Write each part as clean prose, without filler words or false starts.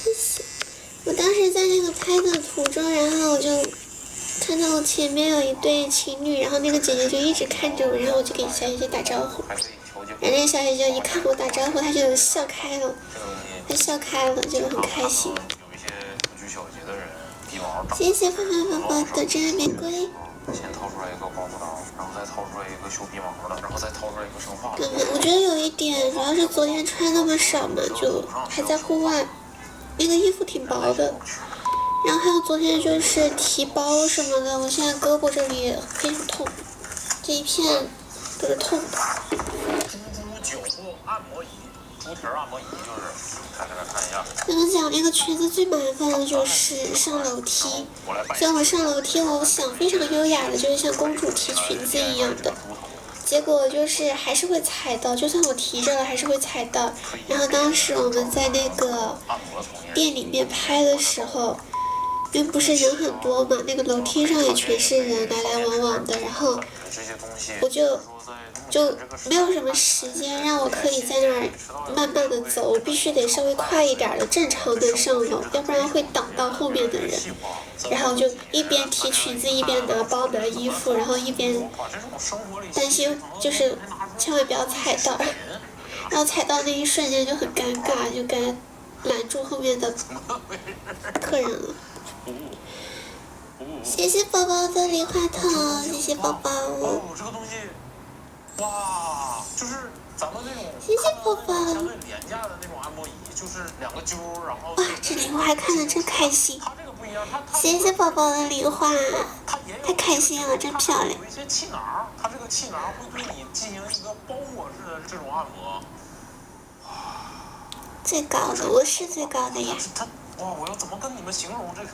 谢谢。我当时在那个拍的途中，然后我就看到前面有一对情侣，然后那个姐姐就一直看着我，然后我就给小姐姐打招呼，然后那个小姐姐一看我打招呼，她就笑开了，她笑开了，就很开心。谢谢粉粉宝宝的真爱玫瑰。先掏出来一个刮胡刀，然后再掏出来一个修鼻毛的，然后再掏出来一个生发。我觉得有一点，主要是昨天穿那么少嘛，就还在户外，那个衣服挺薄的。然后还有昨天就是提包什么的，我现在胳膊这里非常痛，这一片都是痛的。猪脚部按摩仪，猪蹄按摩仪就是，大家来看一下。跟你讲，那个裙子最麻烦的就是上楼梯。虽然我上楼梯，我想非常优雅的，就是像公主提裙子一样的，结果就是还是会踩到，就算我提着了，还是会踩到。然后当时我们在那个店里面拍的时候，因为不是人很多嘛，那个楼梯上也全是人，来来往往的，然后我就没有什么时间让我可以在那儿慢慢的走，我必须得稍微快一点的正常的上楼，要不然会挡到后面的人。然后就一边提裙子一边拿包拿衣服，然后一边担心就是千万不要踩到，然后踩到那一瞬间就很尴尬，就该拦住后面的客人了。谢谢宝宝的梨花糖，谢谢宝宝。这个东西，哇，就是咱们那种谢谢宝宝。相对廉价的那种按摩仪，就是两个揪，然后。哇，这梨花看得真开心。谢谢宝宝的梨花，太开心了，真漂亮。有一些气囊，它这个气囊会对你进行一个包裹式的这种按摩。最高的，我是最高的呀。哇，我要怎么跟你们形容这个？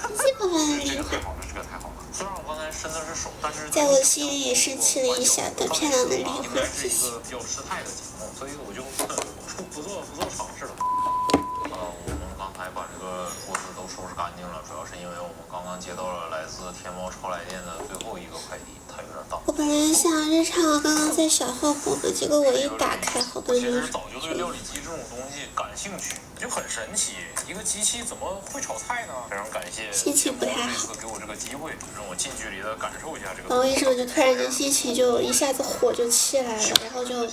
谢谢宝宝的梨花。这个太好了，虽然我刚才伸的是手，但是在我心里也生气了一下的漂亮的梨花，谢谢。比较失态的节目，所以我就不做尝试了。我们刚才把这个桌子都收拾干净了，主要是因为我们刚刚接到了来自天猫超来电的最后一个快递，它有点大。我本来想日常刚刚在小号补的，结果我一打开，好多人。其实早就对料理机这种东西感兴趣，就很神奇，一个机器怎么会炒菜呢？非常感谢心情不太好，这次给我这个机会，让我近距离的感受一下这个。然后为什么就突然间心情就一下子火就起来了，然后就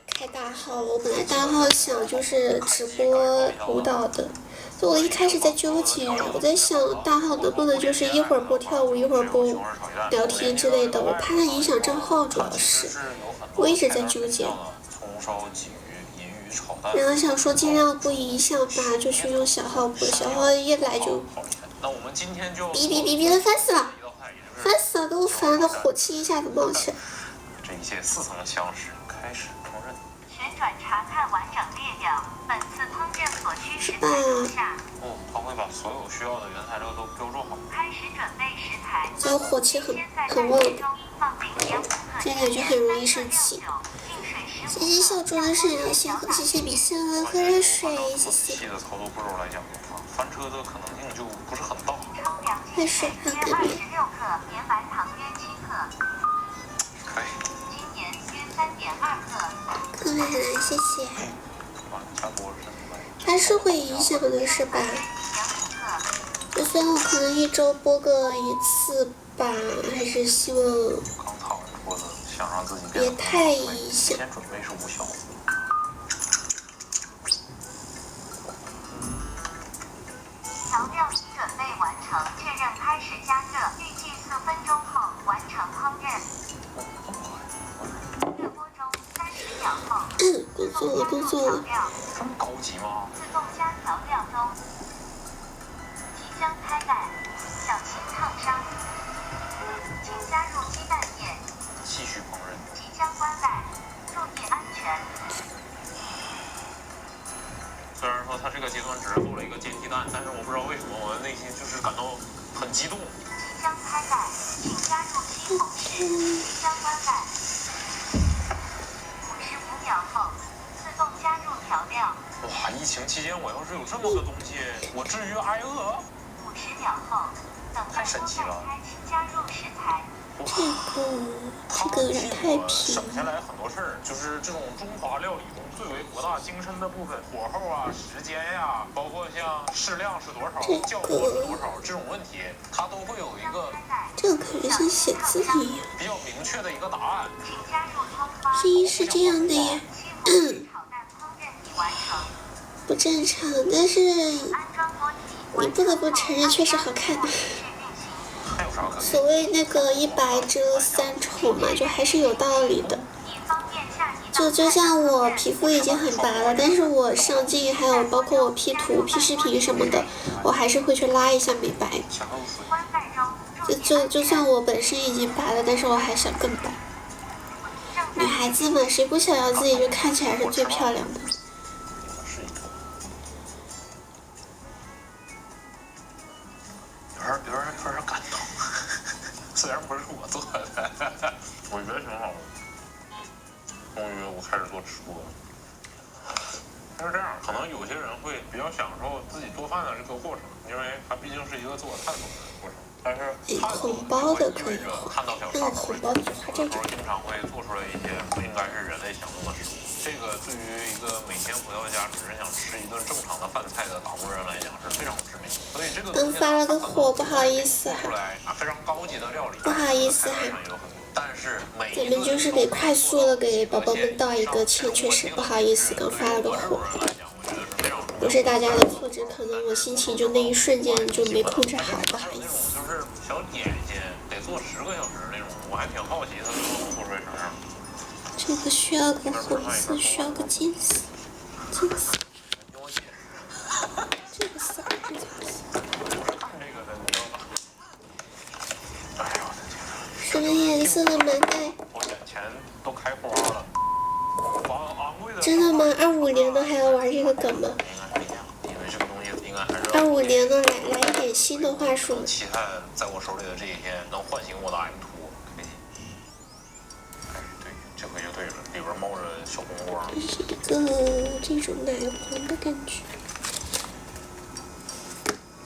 开大号。我本来大号想就是直播舞蹈的，所以我一开始在纠结，我在想大号能不能就是一会儿播跳舞，一会儿播聊天之类的，我怕它影响账号，主要是我一直在纠结。然后想说尽量不影响吧，就去用小号播，小号一来就哔的烦死了，烦死了，给我烦的火气一下子冒起来。这一切似曾相识，开始烹饪。旋转查看完整列表，本次烹饪所需食材如下。他会把所有需要的原材料都标注好。开始准备食材。所以火气很旺，这感觉很容易生气。谢谢小猪的闪耀星河，谢谢米线的喝热水，谢谢。细的操作步骤来讲的话，翻车的可能性就不是很大。热水很可怜。盐白糖约7克。可以。精盐约3.2克。可美兰，谢谢。它是会影响的，是吧？就算我可能一周播个一次吧，还是希望别太影响。调料已准备完成，确认开始加热，预计4分钟后完成烹饪。热锅中30秒后，工作了。这么高级吗？自动加调料中，即将开盖，小心烫伤。请加入鸡蛋液，继续烹饪。即将关盖，注意安全。虽然说它这个阶段只是做了一个煎鸡蛋，但是我不知道为什么我的内心就是感到很激动。即将开盖，请加入西红柿，即将关盖。55秒后，自动加入调料。哇，疫情期间我要是有这么个东西，我至于挨饿？ 50秒后，等待锅盖开启，加入食材。这个有点太平省下来很多事儿，就是这种中华料理中最为博大精深的部分，火候啊、时间呀、包括像适量是多少、较多是多少这种问题，它都会有一个这个感觉像写字一样，比较明确的一个答案。声音是这样的呀，不正常，但是你不得不承认确实好看。所谓那个100遮3丑嘛，就还是有道理的。就像我皮肤已经很白了，但是我上镜还有包括我 P 图、P 视频什么的，我还是会去拉一下美白。就算我本身已经白了，但是我还想更白。女孩子嘛，谁不想要自己就看起来是最漂亮的？有点感动，虽然不是我做的，我觉得挺好的。终于我开始做直播了。但是这样，可能有些人会比较享受自己做饭的这个过程，因为它毕竟是一个自我探索的过程。但是红包的可以看到小那个红包就画这种。经常会做出来一些不应该是人类享用的食物。这个对于一个每天回到家只是想吃一顿正常的饭菜的打工人来讲是非常致命的。所以这个刚发了个火，不好意思哈。非常高级的料理。不好意思哈。咱们就是得快速的给宝宝们道一个歉，确实不好意思，刚发了个火。不是大家的错，只可能我心情就那一瞬间就没控制好，不好意思。就是小点心得做10个小时那种，我还挺好奇它能做出来啥样。这个需要个红色，需要个金丝，金丝。这个色儿是啥色？什么颜色的麻袋？我眼前都开花了。真的吗？25年的还要玩这个梗吗？25年的来一点新的话术。期待在我手里的这一天能唤醒我的 M 图。哎，对，这回就对了，里边冒着小红光。这是一个这种奶黄的感觉，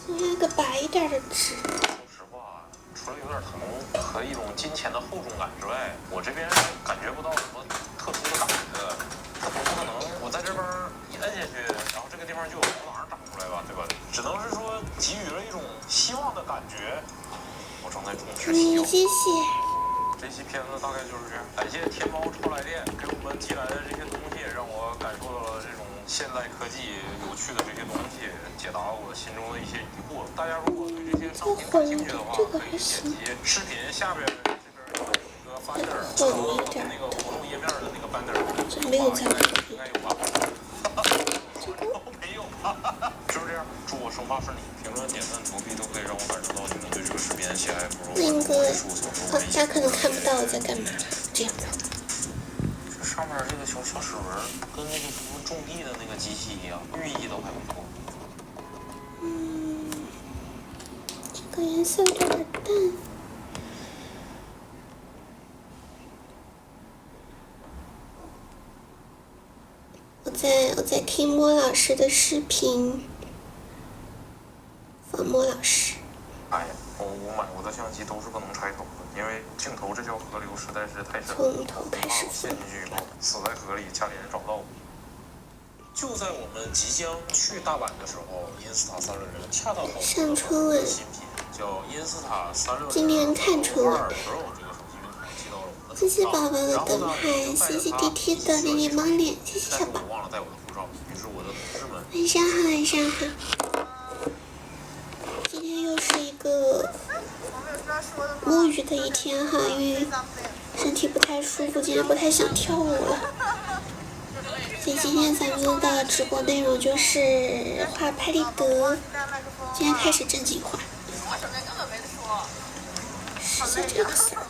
想要个白一点的纸。说实话，除了有点疼和一种金钱的厚重感之外，我这边感觉不到什么特殊的感觉。不可能，我在这边一摁下去，然后这个地方就有毛囊长出来吧，对吧？只能是说给予了一种希望的感觉。我正在种植希望。谢谢。这期片子大概就是这样。感谢天猫超来电给我们寄来的这些东西，让我感受到了这种现代科技有趣的这些东西，解答了我心中的一些疑惑。大家如果对这些商品感兴趣的话，可以点击视频下边这边有一个banner，那个活动页面的那个banner。没有加。应该有吧？没有，就是这样。祝我生发顺利，评论、点赞、投币都可以让我感受到你们对这个视频的喜爱不容。那个，大家可能看不到我在干嘛，这样。这上面这个小齿轮跟那个什么种地的那个机器一样，寓意都还不错。这个颜色有点淡。我在听莫老师的视频，放莫老师。哎呀，我买过的相机都是不能拆头的，因为镜头这条河流实在是太深了。从头开始陷进去以后，死在河里，家里人找不到我。就在我们即将去大阪的时候，英斯塔360恰到好处上春晚。新品叫英斯塔360。今年看春晚。谢谢宝宝的灯牌，谢谢 DT 的黏黏猫脸，谢谢小宝。忘了带我的护照，于是我的同事们。晚上好，晚上好。今天又是一个摸鱼的一天哈，因为身体不太舒服，今天不太想跳舞了。所以今天咱们的直播内容就是画拍立得，今天开始正经画。是这个色儿。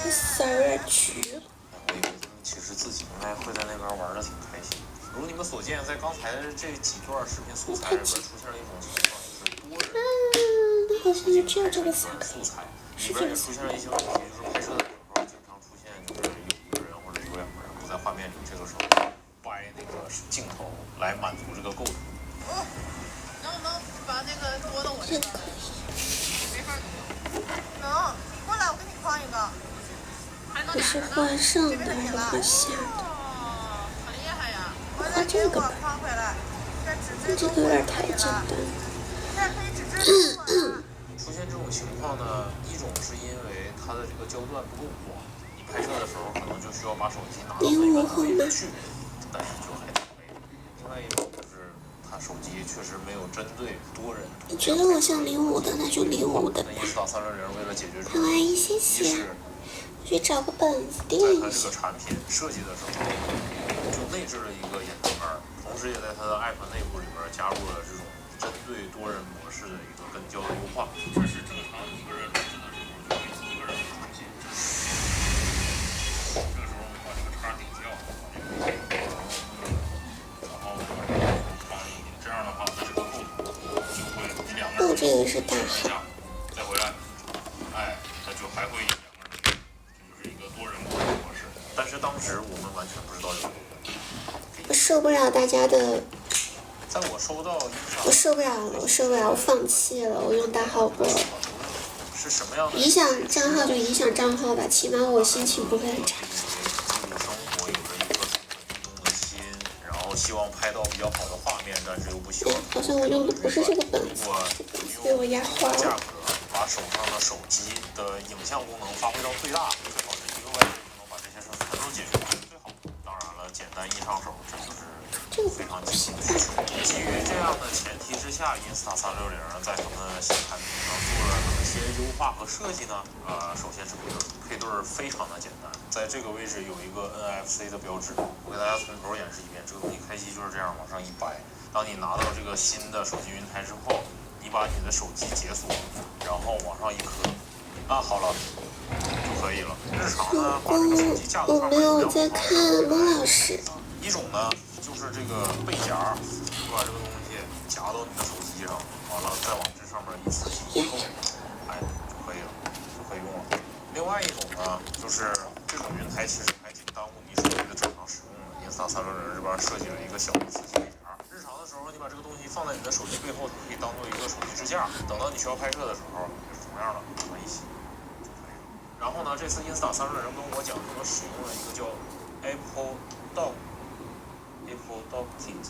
这色儿有点橘了。我以为他们其实自己应该会在那边玩的挺开心。如你们所见，在刚才这几段视频素材里边出现了一种情况，就是多人。那好像就只有这个色儿。素材里边也出现了一些问题，就是拍摄的时候经常出现，就是有一个人或者有2个人不在画面里，这个时候掰那个镜头来满足这个构图。能不能把那个多的我这边？没法能，你过来，我给你框一个。这是画上的还是画下的？很厉害呀！画这个吧，框回来。这个有点太简单。出现这种情况呢，一种是因为它的这个焦段不够广，你拍摄的时候可能就需要把手机拿到那个位置去，但是就还挺累。另外一种就是它手机确实没有针对多人。你觉得我像05的，那就05的吧。Insta360为了解决这好阿姨，谢谢。我去找个本子垫一下。在它这个产品设计的时候，就内置了一个延长杆，同时也在它的 app 内部里边加入了这种针对多人模式的一个跟焦的优化。这是正常一个人录制的时候就会一个人出现。这个时候我们把这个叉顶掉，然后把这个放进去，这样的话它这个构图就会你两个人这个是大号。再回来，哎，它就还会。但是当时我们完全不知道有。我受不了大家的。在我收到我受不了了，我受不了，我放弃了，我用大号播。是什么样的？影响账号就影响账号吧，起码我心情不会很差。记录生活有着一颗很用的心，然后希望拍到比较好的画面，但是又不希望。好像我用的不是这个本子，被我压花了。价格把手上的手机的影像功能发挥到最大，最好是一个外就能把这些事全都解决最好。当然了，简单易上手，这就是非常基本的需求。基于这样的前提之下 ，Insta360在他们新产品上做了哪些优化和设计呢？首先是配对非常的简单，在这个位置有一个 NFC 的标志。我给大家从头演示一遍，这个东西开机就是这样往上一掰。当你拿到这个新的手机云台之后，你把你的手机解锁，然后往上一磕，按好了就可以了。日常呢，把这个手机架子上面我没有在看孟老师。一种呢，就是这个背夹，你把这个东西夹到你的手机上，完了再往这上面一刺激以后，哎，就可以了，就可以用了。另外一种呢，就是这种云台其实还挺耽误你手机的正常使用的。Insta360这边设计了一个小的磁吸背夹，日常的时候你把这个东西放在你的手机背后，它可以当做一个手机支架，等到你需要拍摄的时候，也是同样的，放在一起就可以了。然后呢，这次 Insta360跟我讲，他们使用了一个叫 Apple Dog Kit。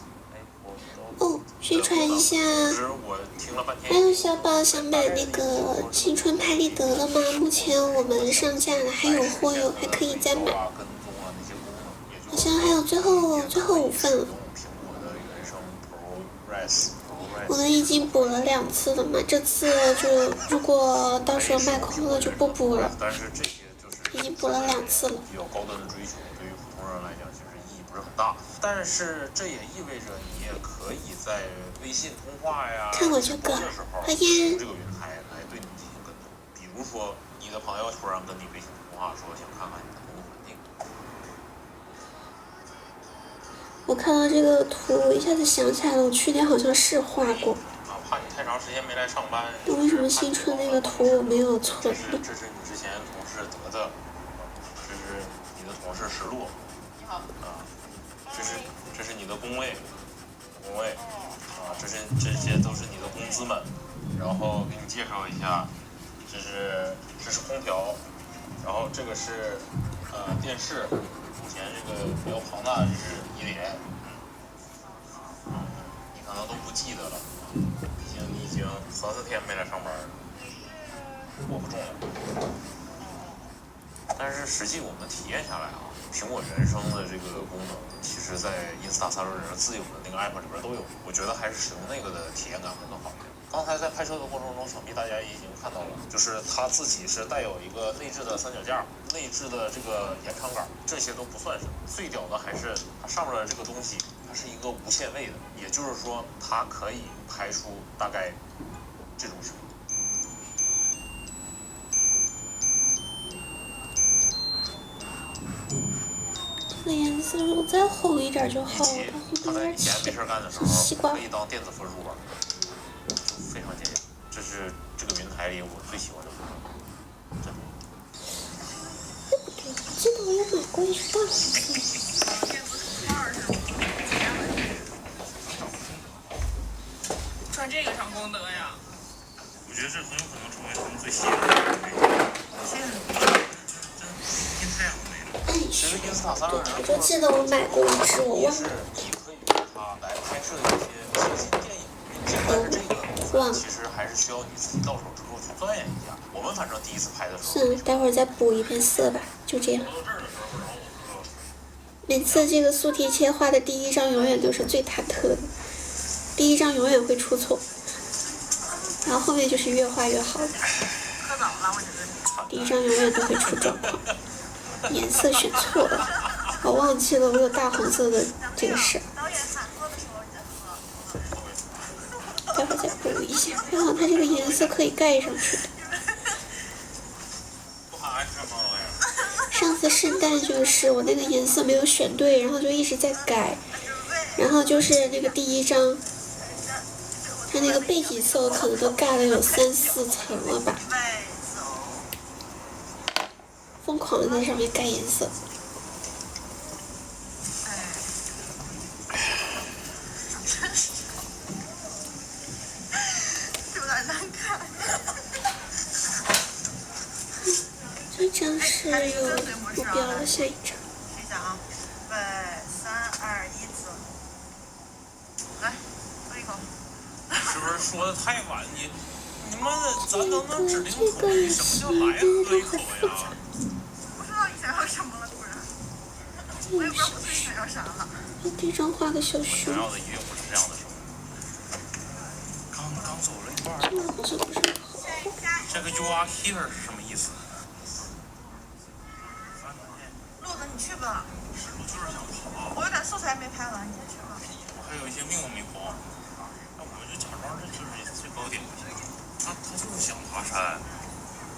哦，宣传一下。还有小宝想买那个青春拍立得的吗？目前我们上架了，还有货有，还可以再买。好像还有最后5份了。我们已经补了2次了嘛，这次就如果到时候卖空了就不补了。已经补了2次了。比较高端的追求，对于普通人来讲，其实意义不是很大。但是这也意味着你也可以在微信通话呀、看我这个，用这个云台来对你进行跟踪。比如说，你的朋友突然跟你微信通话说想看看你的工作环境。我看到这个图，我一下子想起来了，我去年好像是画过。哪怕你太长时间没来上班。那为什么新春那个图我没有存？这是你之前同事得的，这是你的同事石路。你好。这是你的工位，这些都是你的工资们。然后给你介绍一下，这是空调，然后这个是电视，目前这个比较庞大的这是1联，你可能都不记得了，毕竟你已经3、4天没来上班了，握不重了。但是实际我们体验下来啊，苹果原生的这个功能，其实在 Insta360自有的那个 app 里边都有，我觉得还是使用那个的体验感会更好一点。刚才在拍摄的过程中，想必大家也已经看到了，就是它自己是带有一个内置的三脚架、内置的这个延长杆，这些都不算什么，最屌的还是它上面的这个东西，它是一个无限位的，也就是说它可以拍出大概这种视频。这个颜色如果再厚一点就好了，它在你闲没事干的时候可以当电子分数玩，就非常解压。这是这个云台里我最喜欢的部分，真的。对不对？我记得我也买过一个大红色。穿这个上功德呀？我觉得这很有可能成为他们最吸引人的。得我买过一支，我忘是了。你可以用它来拍摄一些色情电影运镜，但是这个其实还是需要你自己到手之后去钻研一下。我们反正第一次拍的时候，算了，待会儿再补一遍色吧，就这样。每次这个素题切画的第一张永远都是最忐忑的，第一张永远会出错，然后后面就是越画越好的。第一张永远都会出状况，颜色选错了，我忘记了我有大红色的这个事儿。待会儿再补一下，还好它这个颜色可以盖上去的。上次圣诞就是我那个颜色没有选对，然后就一直在改，然后就是那个第一张，它那个背景色我可能都盖了有3、4层了吧，疯狂的在上面盖颜色。这张是有目标了，下一张。听一下啊，备3、2、1，走。来，喝一口。是不是说的太晚？你妈的，咱能不能指定口味？什么叫来喝一口呀？不知道你想要什么了，突然。我也不知道我自己想要啥了。这张画个小熊。想要的一定不是这样的生活。刚走了一半。这个 You are here 是什么意思？路子，你去吧。我就是想逃。我有点素材没拍完，你先去吧。我还有一些命都没跑。那我们就假装这就是最高点就行。他就是想爬山，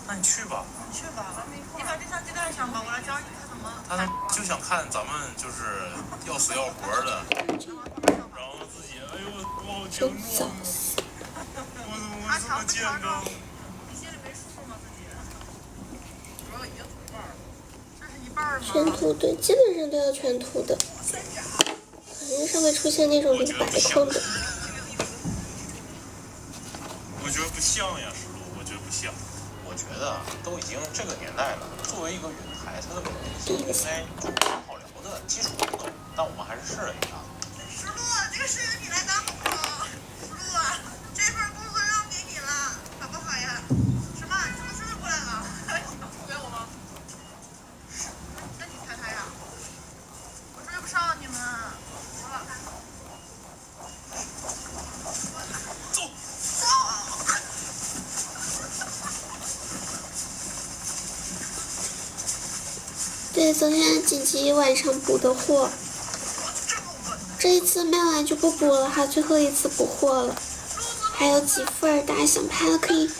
那你去吧。你去吧，你把对象接带上吧，我来教你看怎么。他就想看咱们就是要死要活的，然后自己哎呦我好强壮，我这么健壮。你心里没数吗自己？主要已经涂一半了，这是一半吗？全涂对，基本上都要全涂的，很少会出现那种就是白框的。我觉得不像呀，石路，我觉得不像。我觉得都已经这个年代了，作为一个云台，它的每个东西应该就很好聊的基础功能，但我们还是试了一下。石路，这个事情你来当好不好？石路，这份工作让给你了，好不好呀？什么？你怎么真的过来了？给我吗？那你猜猜呀？我追不上你们。行了。走。走。对，昨天紧急晚上补的货，这一次卖完就不补了哈，最后一次补货了，还有几份儿，大家想拍的可以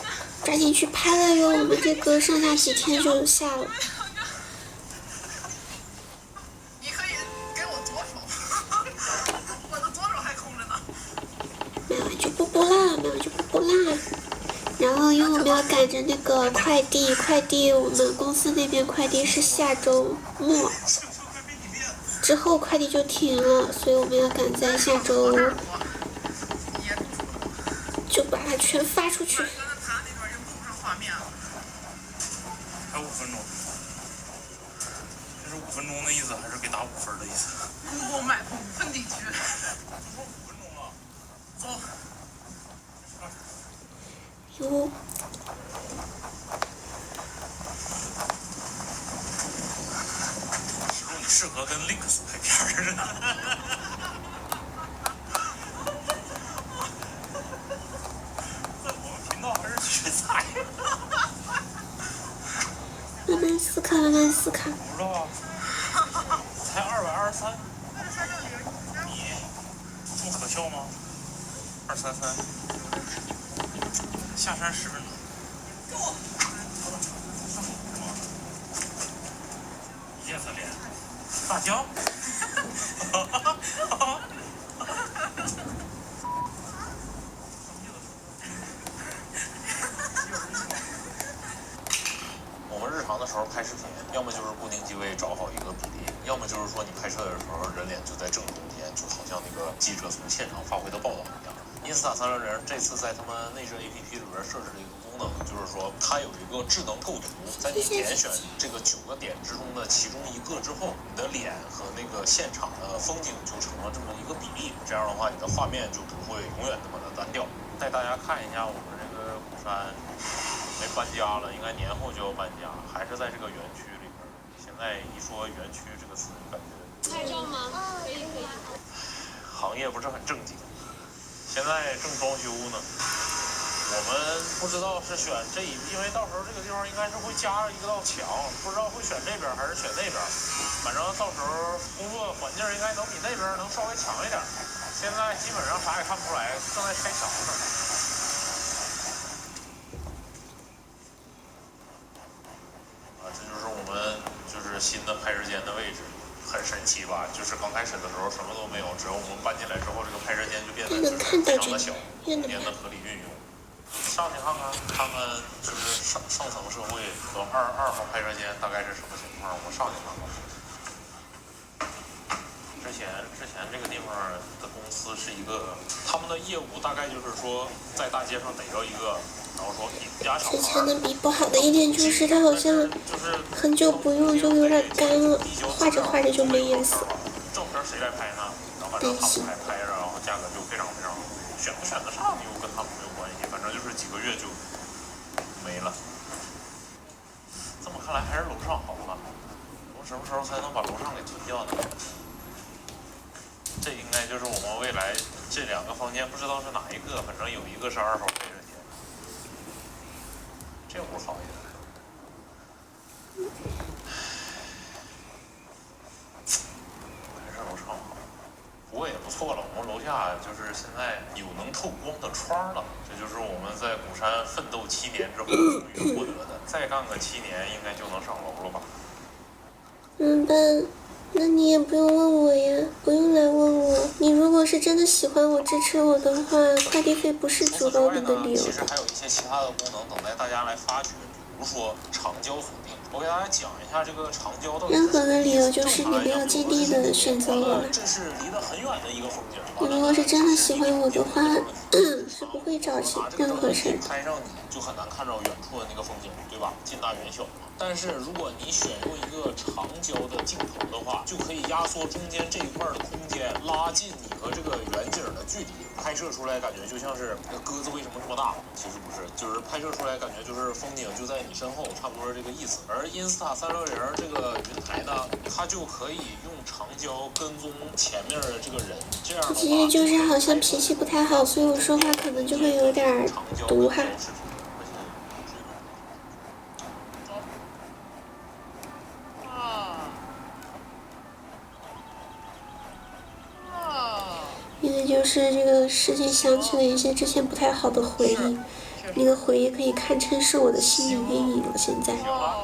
抓紧去拍了哟，我们这个上下几天就下了。你可以给我左手，我的左手还空着呢。卖完就不补啦，卖完就不补啦。然后因为我们要赶着那个快递我们公司那边快递是下周末，之后快递就停了，所以我们要赶在下周就把它全发出去。还有5分钟，这是5分钟的意思，还是给打5分的意思？不买5分地区。5分钟了，走。哟。石路，你适合跟 Links 拍片儿。在我们频道还是取材。慢慢思考，慢慢思考。不知道啊，才223。你这么可笑吗？233。下山10分钟。一键三连，大江。我们日常的生时候拍视频，要么就是固定机位找好一个比例，要么就是说你拍摄的时候人脸就在正中间，就好像那个记者从现场发回的报道一样。Insta360这次在他们内置 APP 里边设置了一个功能，就是说它有一个智能构图，在你点选这个9个点之中的其中一个之后，你的脸和那个现场的风景就成了这么一个比例，这样的话你的画面就不会永远那么的单调。带大家看一下我们这个鼓山没搬家了，应该年后就要搬家，还是在这个园区里边。现在一说园区这个词，就感觉拍照吗？可以。行业不是很正经。现在正装修呢，我们不知道是选这一，因为到时候这个地方应该是会加一道墙，不知道会选这边还是选那边。反正到时候工作环境应该能比那边能稍微强一点。现在基本上啥也看不出来，正在拆墙呢。这就是我们就是新的拍摄间的位置。很神奇吧？就是刚开始的时候什么都没有，只要我们搬进来之后，这个拍摄间就变得非常的小，空间的合理运用。上去看看，就是上层社会和二号拍摄间大概是什么情况？我上去看看。之前这个地方的公司是一个，他们的业务大概就是说在大街上逮着一个。然后说你家小孩。之前的笔不好的一点就是它好像很久不用就有点干了，画着画着就没颜色。照片谁来拍呢？然后反正他们拍着，然后价格就非常非常好，选不选得上又跟他们没有关系，反正就是几个月就没了。这么看来还是楼上好了，我们什么时候才能把楼上给吞掉呢？这应该就是我们未来这2个房间，不知道是哪一个，反正有一个是2号拍摄间。这屋好一点，还是楼上好，不过也不错了。我们楼下就是现在有能透光的窗了，这就是我们在鼓山奋斗7年之后终于获得的。再干个7年，应该就能上楼了吧？那你也不用问我呀，不用来问我。你如果是真的喜欢我、支持我的话，快递费不是主动的理由。其实还有一些其他的功能等待大家来发掘，比如说长焦锁定。我给大家讲一下这个长焦到底。任何的理由就是你没有尽力的选择我了。这是离得很远的一个风景。你如果是真的喜欢我的话，是不会找任何事。拍上你就很难看到远处的那个风景，对吧？近大远小嘛。但是如果你选用一个长焦的镜头的话，就可以压缩中间这一块的空间，拉近你和这个远景的距离，拍摄出来感觉就像是鸽子为什么这么大？其实不是，就是拍摄出来感觉就是风景就在你身后，差不多是这个意思。而 Insta360这个云台呢，它就可以用长焦跟踪前面的这个人，这样的话。今天就是好像脾气不太好，所以我说话可能就会有点毒哈。因为就是这个事情想起了一些之前不太好的回忆，那个回忆可以堪称是我的心理阴影了。现在，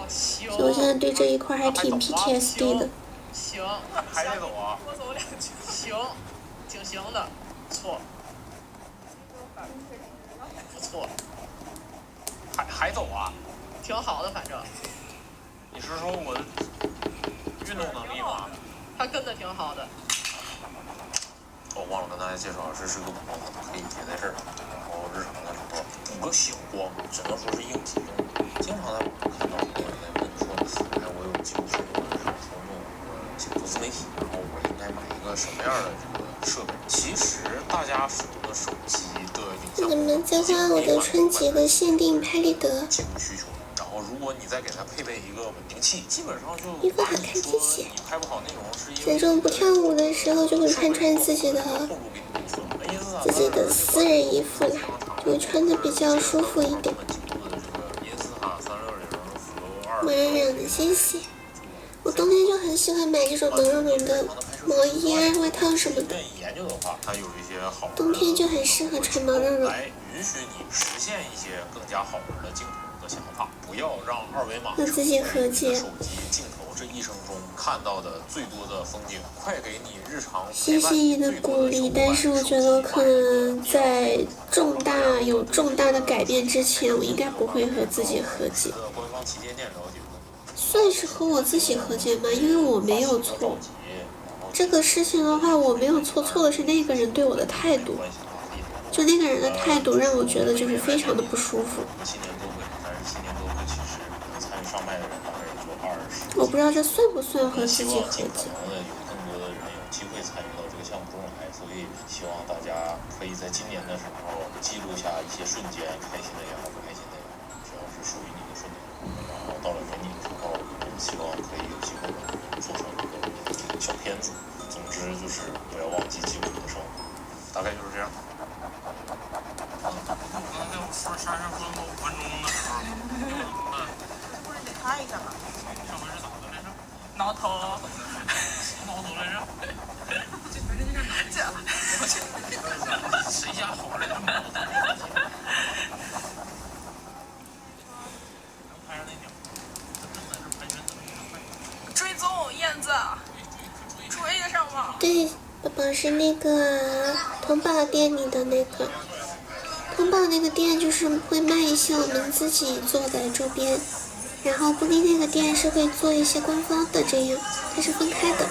所以我现在对这一块还挺 PTSD 的。行，还得走啊？多走2句。行，挺行的，不错。不错。还走啊？挺好的，反正。你是说我的运动能力吗？他跟的挺好的。我忘了跟大家介绍，这是个补光灯，可以贴在这儿，然后日常的时候补个小光，只能说是应急用的。经常在网上看到很多人在问说，哎，我有镜头，我日常说用镜头自媒体，然后我应该买一个什么样的这个设备？其实大家使用的手机的影像，你们在花我的春节的限定拍立得。技术需求。然后，如果你再给它配备一个稳定器，基本上就一个好看机器。你拍不好内容是因为这种不跳舞的时候就会看穿自己的私人衣服啦，就会穿的比较舒服一点。毛茸茸的，谢谢。我冬天就很喜欢买这种毛茸茸的毛衣啊、外套什么的。冬天就很适合穿毛茸茸。来允许你实现一些更加好玩的镜头的想法，不要让二维码和自己和解。手机镜头这一生中看到的最多的风景，快给你日常谢谢你的鼓励，但是我觉得可能在有重大的改变之前，我应该不会和自己和解。算是和我自己和解吗？因为我没有错。这个事情的话，我没有错，错的是那个人对我的态度。就那个人的态度让我觉得就是非常的不舒服。我不知道这算不算和自己和解。机会参与到这个项目中来，所以希望大家可以在今年的时候记录下一些瞬间，开心的也好，不开心的也好，只要是属于你的瞬间。然后到了年底的时候，我们希望可以有机会做成一个小片子。总之就是不要忘记记录你的生活，大概就是这样。刚才我说山上说5分钟的时候，不是得看一下吗？上回是咋的来着？挠头。挠头来着？谁家好来着？追踪燕子，追得上吗？对，宝宝是那个淘宝店里的那个，淘宝那个店就是会卖一些我们自己做的周边，然后布丁那个店是会做一些官方的，这样它是分开的。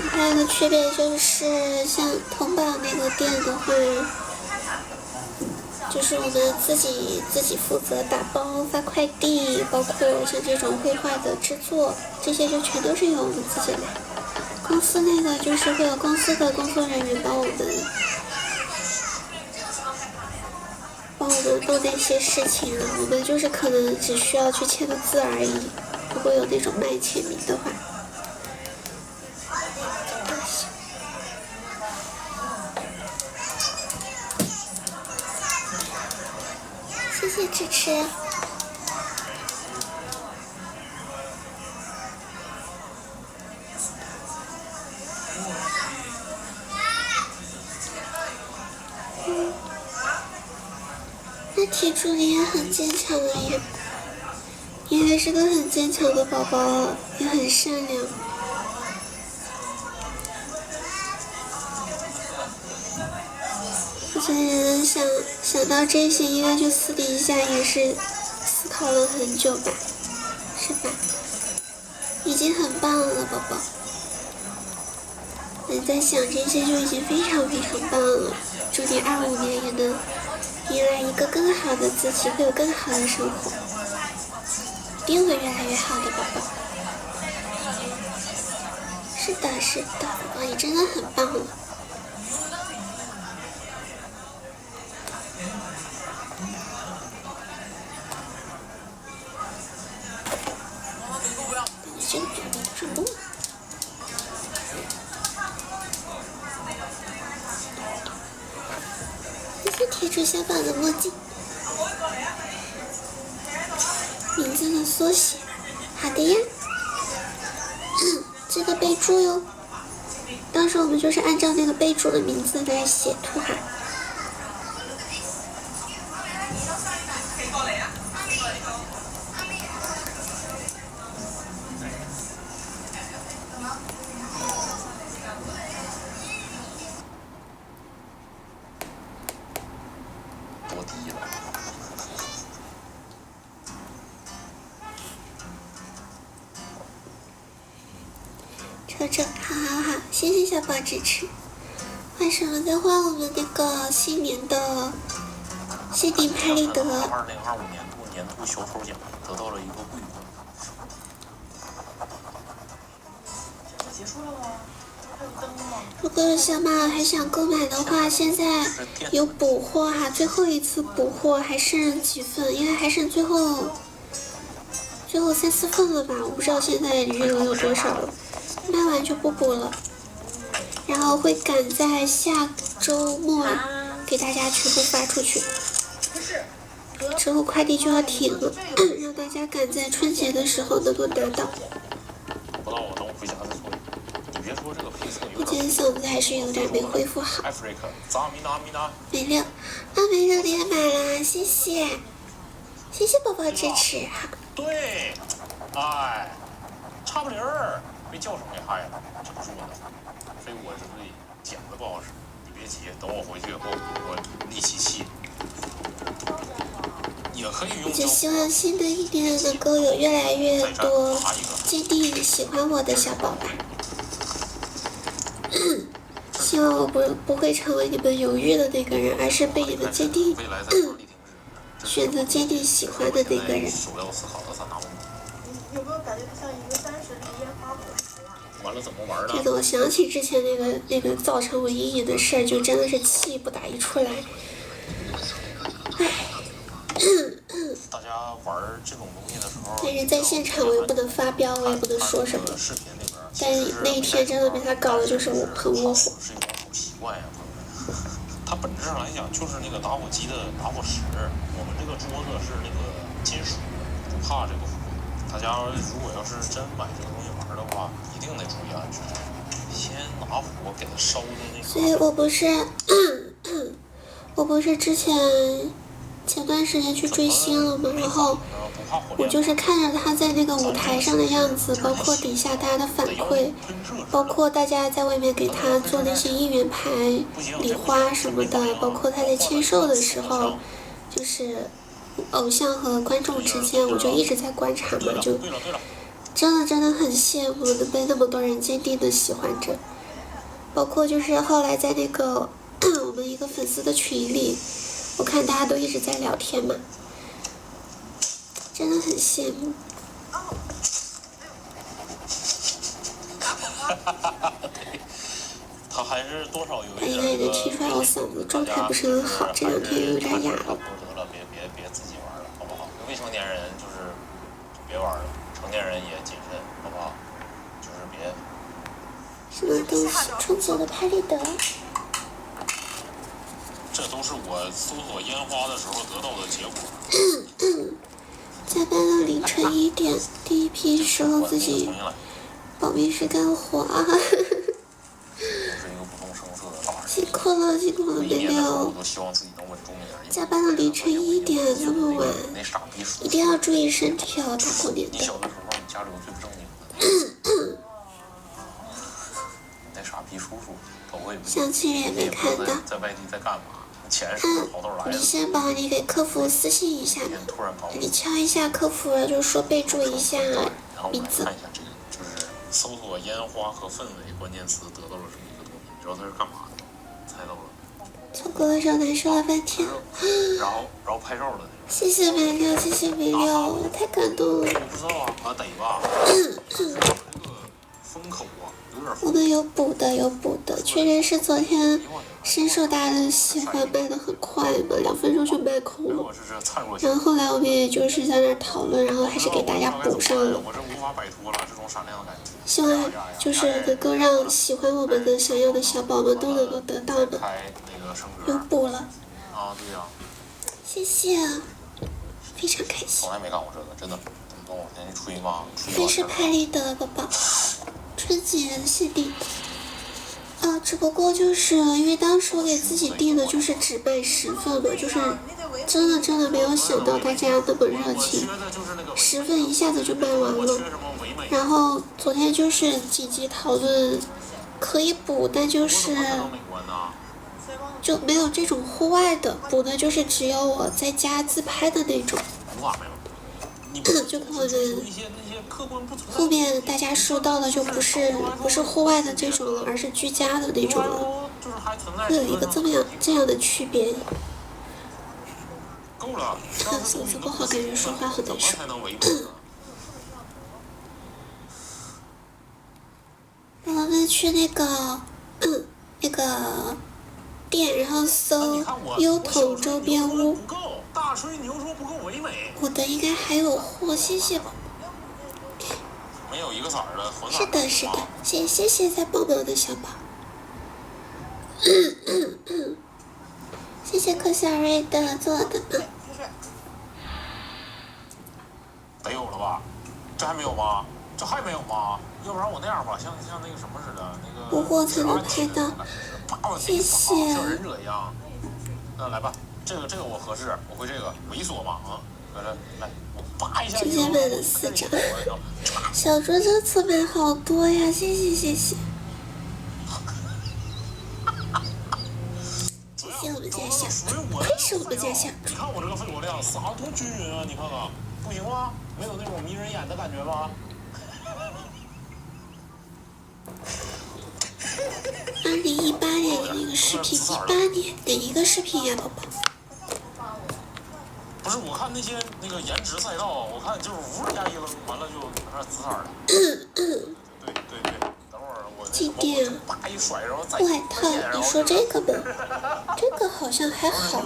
还有一个区别就是，像淘宝那个店的话，就是我们自己负责打包、发快递，包括像这种绘画的制作，这些就全都是由我们自己来。公司那个就是会有公司的工作人员帮我们做那些事情，我们就是可能只需要去签个字而已。如果有那种卖签名的话。谢谢支持。那铁柱你也很坚强了呀，你还是个很坚强的宝宝，也很善良。我觉得想到这些，应该就私底下也是思考了很久吧，是吧？已经很棒了，宝宝。你在想这些就已经非常非常棒了。祝你25年也能迎来一个更好的自己，会有更好的生活，一定会越来越好的，宝宝。是的，是的，宝宝，你真的很棒了。这个是不？谢谢铁柱小宝的墨镜，名字的缩写。好的呀，这个备注哟，到时候我们就是按照那个备注的名字来写图哈。多低了。瞅，好，谢谢小宝支持。换什么的话，我们那个新年的限定拍立得。2025年度小丑奖得到了一个桂冠。结束了吗？还有灯吗？如果小马还想购买的话，现在有补货哈，最后一次补货还剩几份，应该还剩最后3、4份了吧？我不知道现在余额有多少了，卖完就不补了。然后会赶在下周末给大家全部发出去，之后快递就要停了，让大家赶在春节的时候能够拿到。不到我等我回家再说。你别说这个配色。我今天嗓子还是有点没恢复好。没六，没六连买了，谢谢宝宝支持哈。对，哎，差差不离儿，被叫声给害了，这不是我的，所以我是对剪子不好使。你别急，等我回去以后，我立起气。也可以用。就希望新的一年能够有越来越多坚定喜欢我的小宝宝。希望我不会成为你们犹豫的那个人，而是被你们坚定选择坚定喜欢的那个人。有没有感觉像一个30粒烟花果实啊？完了怎么玩的？这种想起之前那个造成我阴影的事儿，就真的是气不打一处来。唉。大家玩这种东西的时候，但是在现场我又不能发飙，我也不能说什么。但是那一天真的被他搞的就是很窝火。是一种好习惯呀，它本质上来讲就是那个打火机的打火石。我们这个桌子是那个金属，不怕这个火。大家如果要是真买这个东西玩的话，一定得注意安全，先拿火给它烧的那个。所以我不是之前段时间去追星了嘛，然后我就是看着他在那个舞台上的样子，包括底下大家的反馈，包括大家在外面给他做那些应援牌、礼花什么的，包括他在签售的时候，就是偶像和观众之间，我就一直在观察嘛，就真的很羡慕能被那么多人坚定的喜欢着，包括就是后来在那个我们一个粉丝的群里。我看大家都一直在聊天嘛，真的很羡慕。他还是多少有一点。应该也能听出来我嗓子状态不是很好，这两天有点哑了。得了，别自己玩了，好不好？未成年人就是别玩了，成年人也谨慎，好不好？就是别。什么东西？冲走了拍立得。这都是我搜索烟花的时候得到的结果。加班到凌晨1点，第一批时候自己保密室干活啊！辛苦了，没料。加班到凌晨1点，这么晚，一定要注意身体哦，大过年的。那傻逼叔叔，相亲人也没看到。在外地在干嘛？你先把你给客服私信一下，你敲一下客服，就说备注一下名字。就是搜索烟花和氛围关键词得到了这么一个作品，你知道它是干嘛的？猜到了。错过的时候难受了半天。然后拍照了。谢谢梅六，谢谢梅六，太感动了。我不知道啊，得吧。风口啊，有点。我们有补的，确实是昨天。深受大家的喜欢，卖的很快嘛，2分钟就卖空了。然后后来我们也就是在那儿讨论，然后还是给大家补上了。希望就是能够让喜欢我们的、想要的小宝们都能够得到的。又补了。啊，对呀。谢谢，非常开心。从来没干过这个，真的。等我先去吹嘛。非是拍立得，宝宝，春节限定。只不过就是因为当时我给自己定的就是只卖10份嘛，就是真的没有想到大家那么热情，10份一下子就卖完了。然后昨天就是紧急讨论，可以补，但就是就没有这种户外的，补的就是只有我在家自拍的那种。就可能后面大家收到的就不是户外的这种了，而是居家的那种了，有一个这样的区别。嗓子不好，感觉说话很难受。我们去那个店，然后搜优筒周边屋。大吹牛说不够唯美。我的应该还有货，谢谢。没有一个色儿的混色。是的，谢谢在帮忙的小宝。谢谢柯小瑞的做的。得有了吧？这还没有吗？这还没有吗？要不然我那样吧，像那个什么似的，那个。不过才能拍到。谢谢。像忍者一样。那来吧。这个我合适，我会这个猥琐嘛啊，来，我扒一下。直接买了4张。小猪这次买好多呀，谢谢谢谢。谢谢我们家小，愧是我们家小。你看我这个肺活量，撒的多均匀啊！你看看，不行吗？没有那种迷人眼的感觉吗？2018年的那个视频，18年哪一个视频呀，宝宝？不是，我看那些那个颜值赛道，我看就是无加一扔，完了就有点紫色的。对，等会儿我静电啊！啪一甩，然后再外套，你说这个吧？这个好像还好，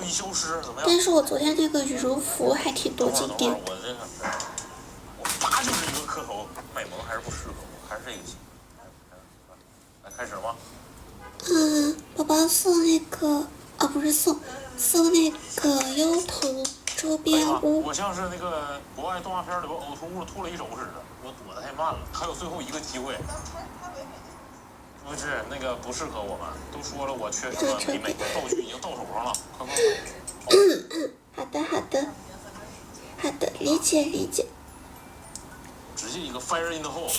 但是我昨天那个羽绒服还挺多静电。我这个，我啪就是一个磕头，美萌还是不适合我，还是这个行。来开始吗？宝宝送那个，不是送那个优童周边屋。我像是那个国外动画片里边呕吐物吐了一周似的，我躲得太慢了，还有最后一个机会。不是那个不适合我们，都说了我缺什么，比美国道具已经到手上了，快好的，理解。直接一个 fire in the hole，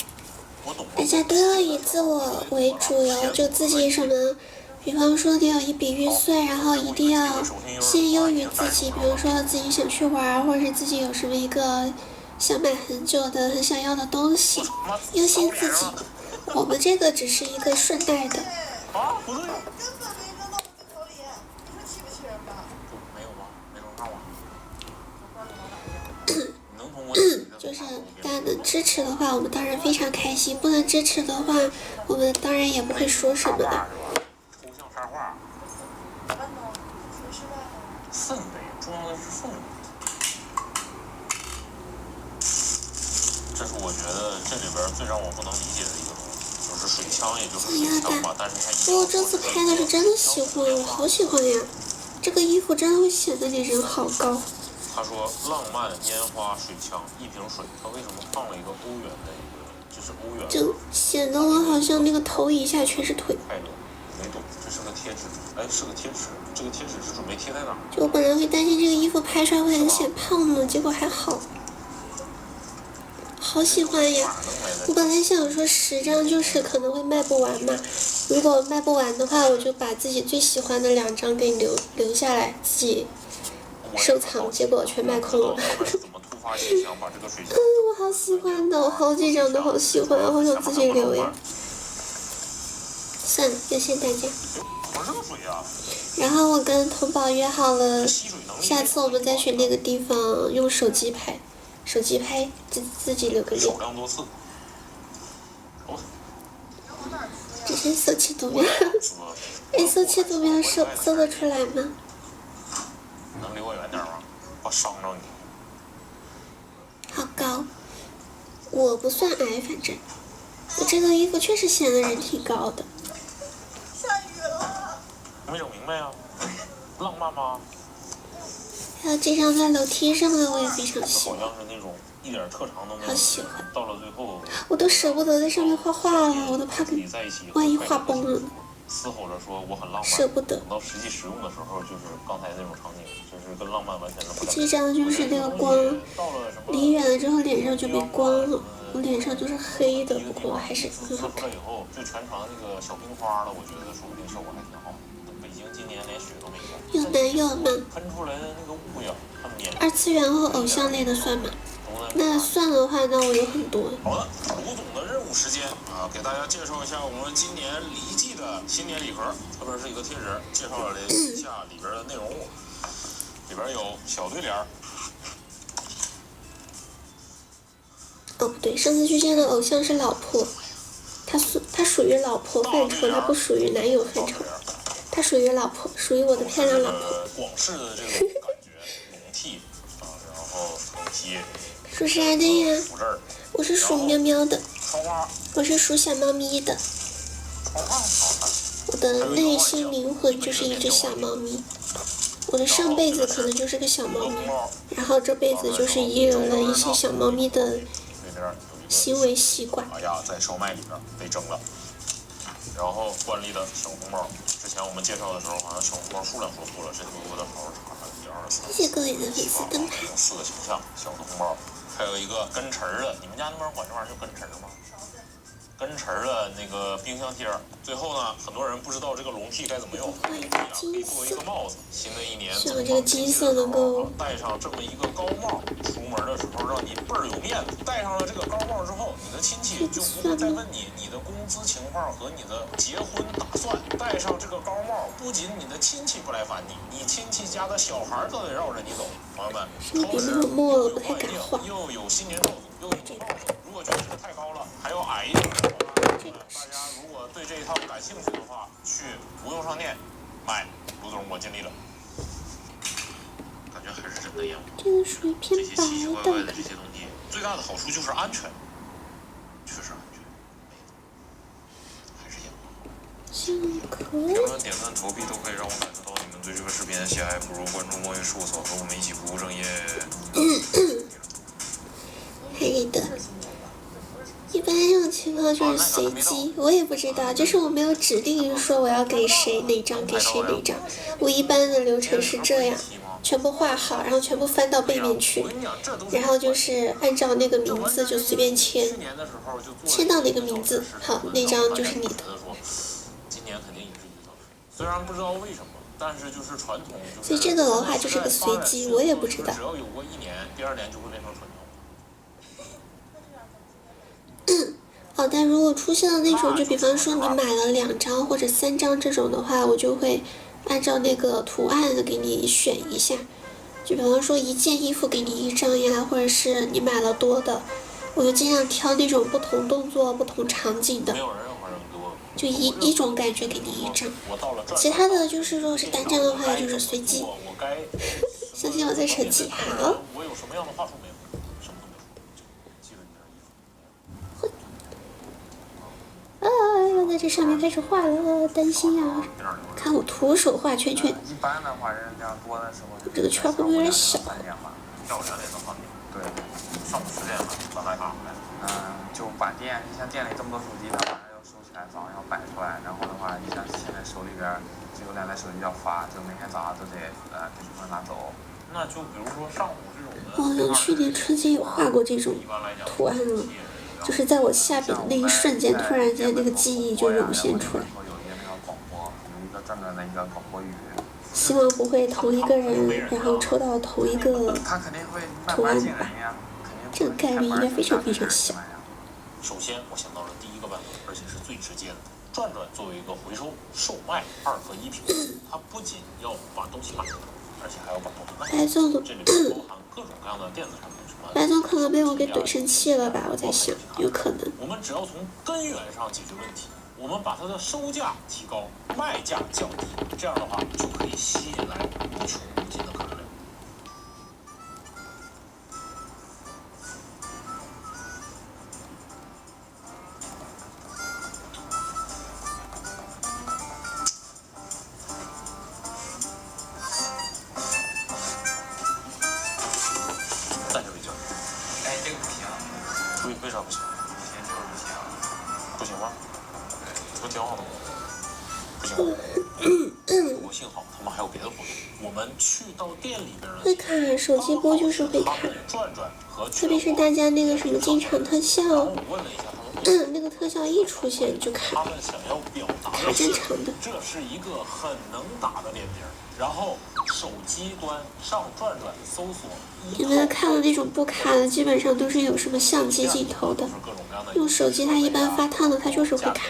我懂了。大家都要以自我为主哟，就自己什么，比方说你有一笔预算，然后一定要先优于自己，比如说自己想去玩，或者是自己有什么一个想买很久的、很想要的东西，优先自己。我们这个只是一个顺带的。啊，不对。根本没扔到我的头里，你说气不气人吧？没有吗？没扔上吗？就是大家能支持的话，我们当然非常开心；不能支持的话，我们当然也不会说什么的。抽象插画。氛围，重要的是氛围。这是我觉得这里边最让我不能理解的一个东西，就是水枪，也就是水枪吧，但是它。我这次拍的是真的喜欢，我好喜欢呀！这个衣服真的会显得你人好高。他说浪漫烟花水枪1瓶水，他为什么放了一个欧元的一个，就是欧元？就显得我好像那个头以下全是腿。太冷，没懂，这是个贴纸，哎，是个贴纸，这个贴纸是准备贴在哪儿？就我本来会担心这个衣服拍出来会很显胖呢，结果还好。好喜欢呀！我本来想说10张就是可能会卖不完嘛，如果卖不完的话，我就把自己最喜欢的2张给留下来自己收藏，结果全卖空了。我好喜欢的，我好几张都好喜欢，我好想自己留呀。算了，就谢大家。然后我跟童宝约好了，下次我们再去那个地方用手机拍。自己留个脸。只是搜7度秒，搜7度秒搜得出来吗？能离我远点吗？我伤着你。好高，我不算矮，反正我这个衣服确实显得人挺高的。下雨了。没整明白呀？浪漫吗？还有这张在楼梯上的我也非常喜欢，好像是那种一点特长都没有，好喜欢。到了最后，我都舍不得在上面画画了，我都怕万一画崩了。嘶吼着说我很浪漫，舍不得。等到实际使用的时候，就是刚才那种场景，就是跟浪漫完全不一样。这张就是那个光，离远了之后脸上就没光了，我脸上就是黑的，不过还是很好看。以后就全程那个小冰花了，我觉得说不定效果还挺好。北京今年连雪都没下。又难又闷。喷出来的那个雾呀，它绵。2次元和偶像类的算吗？那算的话，那我有很多。好的，卢总的任务时间啊，给大家介绍一下我们今年离季的新年礼盒，这边是一个贴纸，介绍了一下里边的内容物，里边有小对联。哦，不对，上次去见的偶像是老婆，他属于老婆范畴，他不属于男友范畴，他属于老婆，属于我的漂亮老婆。广式的这种感觉，笼屉啊，然后笼屉。属啥的呀？我是属喵喵的，我是属小猫咪的。我的内心灵魂就是一只小猫咪，我的上辈子可能就是个小猫咪，然后这辈子就是遗留了一些小猫咪的行为习惯。哎呀，在烧麦里边被蒸了。然后惯例的小红包，之前我们介绍的时候好像小红包数量说错了，这次我得好好查查，谢谢各位的粉丝灯牌。 4个形象小的红包，还有一个跟匙儿的，你们家那边管这玩意儿叫跟匙儿吗？跟匙儿的那个冰箱贴儿。最后呢，很多人不知道这个笼屉该怎么用，可以作为一个帽子。新的一年，希望这个金色能够戴上这么一个高帽，出门的时候让你倍儿有面子。戴上了这个高帽之后，你的亲戚就不会再问你的工资情况和你的结婚打算。戴上这个高帽，不仅你的亲戚不来烦你，你亲戚家的小孩都得绕着你走。朋友们，超市又有快递，又有新年咒诅，又有帽子。如果觉得这个太高了，还有矮一点的。 大家如果对这一套感兴趣的话，去无忧商店买。卢总，我尽力了。感觉还是真的烟雾。这个属于偏这些奇奇怪怪白的。的这些东西，最大的好处就是安全，确实安全。还是烟雾。幸可。评论、点赞、投币都可以让我感受到你们对这个视频的喜爱。不如关注墨鱼事务所，和我们一起不务正业。可以的。 一般这种情况就是随机，我也不知道，就是我没有指定说我要给谁哪张给谁哪张，我一般的流程是这样，全部画好，然后全部翻到背面去，然后就是按照那个名字就随便签，签到哪个名字，好，那张就是你的。今年肯定也是一个，虽然不知道为什么，但是就是传统，所以这个的话就是个随机，我也不知道。只要有过1年，第2年就会变成传统。 哦，但如果出现了那种，就比方说你买了2张或者3张这种的话，我就会按照那个图案的给你选一下。就比方说一件衣服给你1张呀，或者是你买了多的，我就尽量挑那种不同动作、不同场景的，就一种感觉给你1张。其他的就是如果是单张的话，就是随机。相信我在手机好。 我有什么样的话术没有？ 啊！要在这上面开始画了，担心呀！看我徒手画圈圈。一般的话，人家多的时候，这个圈会不会有点小？下午2点能放电。对，上午10点了，咱来干啥来？就把你像店里这么多手机，它晚上要收起来，早上要摆出来。然后的话，你像现在手里边只有2台手机要发，就每天早上都得给学生拿走。那就比如说上午这种的。我好像去年春节有画过这种图案了。 就是在我下笔的那一瞬间，突然间那个记忆就涌现出来。希望不会同一个人，然后抽到同一个图案吧。这个概率应该非常非常小。首先，我想到了第一个办法，而且是最直接的。转转作为一个回收、售卖2合1品，它不仅要把东西买了，而且还要把东西卖了。这里面包含各种各样的电子产品。 白总可能被我给怼生气了吧？我在想，有可能。我们只要从根源上解决问题，我们把它的收价提高，卖价降低，这样的话就可以吸引来无穷无尽的客流量。为啥不行？不行吗？不挺好的吗？不行吗？我幸好他们还有别的活动。我们去到店里边会卡，手机播就是会卡，特别是大家那个什么进场特效，那个特效一出现就卡，卡正常的。这是一个很能打的脸名，然后手机端上转转搜索。你们看到那种不卡的，基本上都是有什么相机镜头的。用手机它一般发烫的，它就是会卡。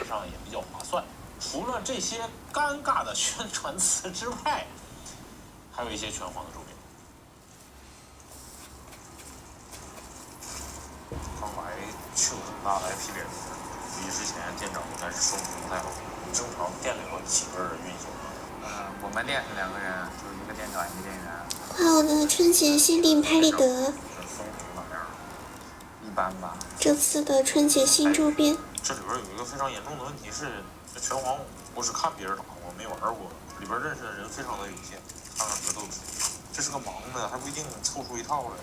除了这些尴尬的宣传词之外，还有一些拳皇的周边。刚来去了这么大的 IP 脸，估计之前店长应该是收拾不太好。正常店里有几个人运行？我们店是2个人，就一个店长一个店员。哇，我的春节限定拍立得。一般吧。这次的春节新周边。这里边有一个非常严重的问题是，这拳皇我只看别人打，我没玩过，里边认识的人非常的有限。看看格斗技，这是个盲的，还不一定凑出一套来。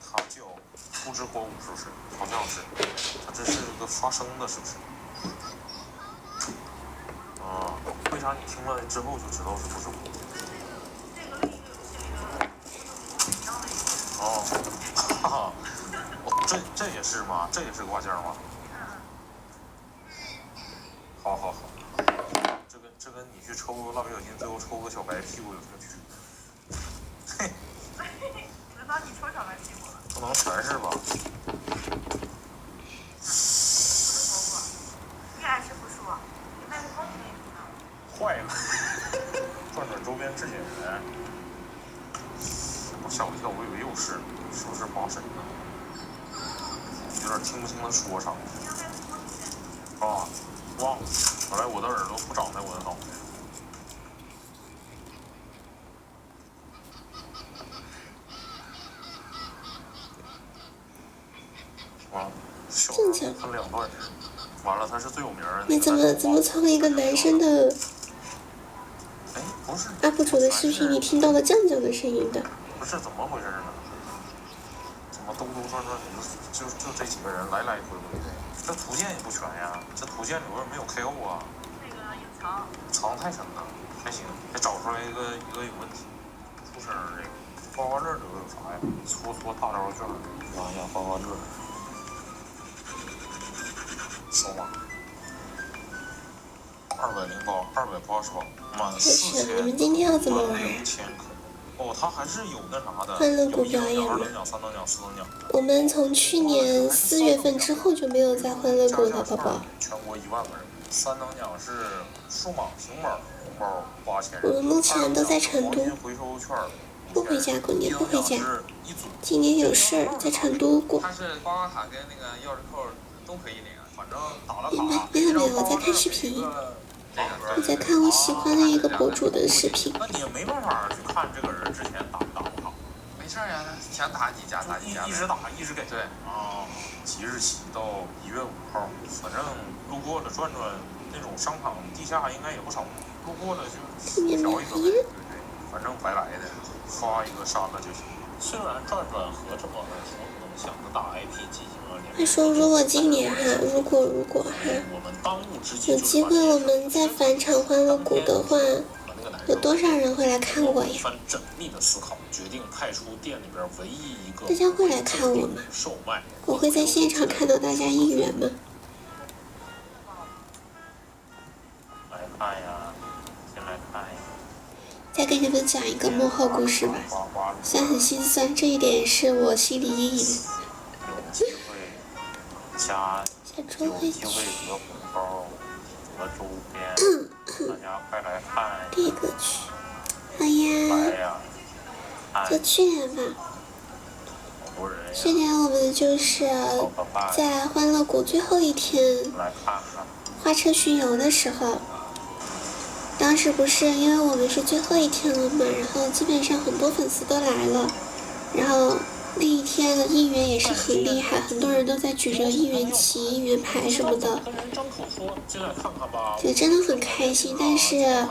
他叫不知火舞，是不是？好像是。他这是一个发声的，是不是？啊，为啥你听了之后就知道是不知火舞？这也是吗？这也是挂件吗？好好好，这跟你去抽蜡笔小新最后抽个小白屁股有什么区别？嘿，轮到你抽小白屁股了。不能全是吧？依然是不输，但是公平也不能。坏了，转转周边质检员，我吓我一跳，我以为又是不是麻神呢？有点听不清他说啥。啊，忘了，本来我的耳朵不长在我的脑袋。完了，小孩分两段。完了，他是最有名的。你怎么从一个男生的哎，不是 UP 主的视频里听到了酱酱的声音的？不是怎么回事呢？怎么兜兜转转就这几个人来来回回的？这图鉴也不全呀，这图鉴里边没有 KO 啊。那个隐藏。藏太深了，还行，还找出来一个有问题。出声这个刮刮乐里边有啥呀？搓大招券，拿一下刮刮乐。扫码，208，280包，满4000。你们今天要怎么玩1000克。哦，他还是有那啥的。欢乐谷表演2等奖、3等奖、4等奖。我们从去年4月份之后就没有在欢乐谷了，宝宝。全国1万个人。3等奖是数码平板红包8000。我们目前都在成都，回收券。不回家，过年不回家。今年有事儿，在成都过。它是刮刮卡跟那个钥匙扣都可以领，反正打了明白没有，我在看视频。我在看我喜欢的一个博主的视频。那你也没办法去看这个人之前打不打不好。没事呀，想打几家打几家，一直打一直给。对啊，即日起到1月5号，反正路过了转转，那种商场地下应该也不少，路过了就调一个，对，反正白来的，发一个删了就行。虽然转转和这么耳熟能详的大 IP 进行了联他说如果今年如果有机会我们再返场欢乐谷的话，有多少人会来看我呀？缜密的思考，决定派出店里边唯一一个大家会来看我吗？我会在现场看到大家应援吗？来看呀，进来看呀。再给你们讲一个幕后故事吧，虽然很心酸，这一点也是我心理阴影。有机会加，有机会得红包，得周边，大家快来看呀！这个去，好来呀，呀！就去年吧。去年我们就是在欢乐谷最后一天花车巡游的时候。当时不是因为我们是最后一天了嘛，然后基本上很多粉丝都来了，然后那一天的应援也是很厉害，很多人都在举着应援旗、应援牌什么的，就真的很开心。但是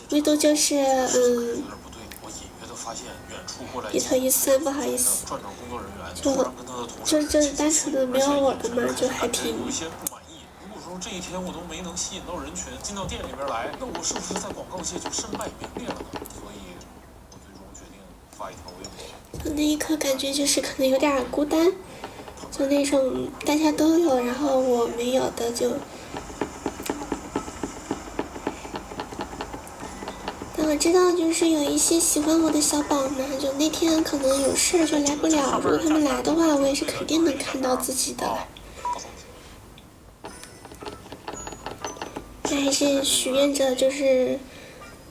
唯独就是一头一酸，不好意思，就单纯的没有我的嘛，就还挺。这一天我都没能吸引到人群进到店里边来，那我是不是在广告界就身败名裂了呢？所以，我最终决定发一条微博。就那一刻感觉就是可能有点孤单，就那种大家都有，然后我没有的就。但我知道就是有一些喜欢我的小宝们，就那天可能有事就来不了，如果他们来的话，我也是肯定能看到自己的。还是许愿着，就是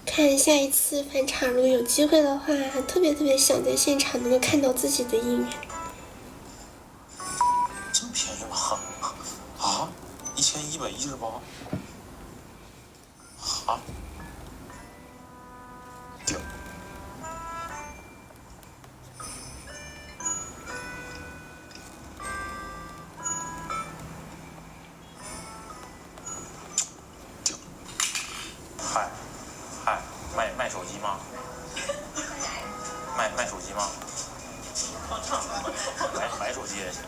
看下一次返场，如果有机会的话，特别想在现场能够看到自己的应援。这么便宜吗？啊，1118？啊？顶。卖手机吗？卖手机吗？买手机也行，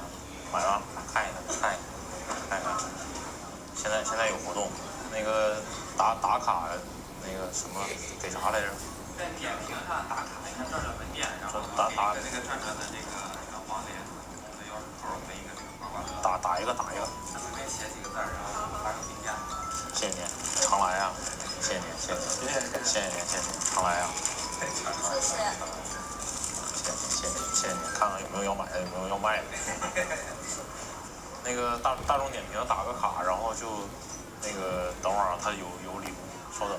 买吧，看一看。现在有活动，那个打卡那个什么给啥来着？在点评上打卡，你看转转门店，然后打那个转转的那个黄打一个。顺便写几个字，然后发个评价。谢谢您，常来啊！谢谢您，常来啊！谢谢您，看看有没有要买的，有没有要卖的。那个大众点评打个卡，然后就那个等会儿他有礼物，稍等。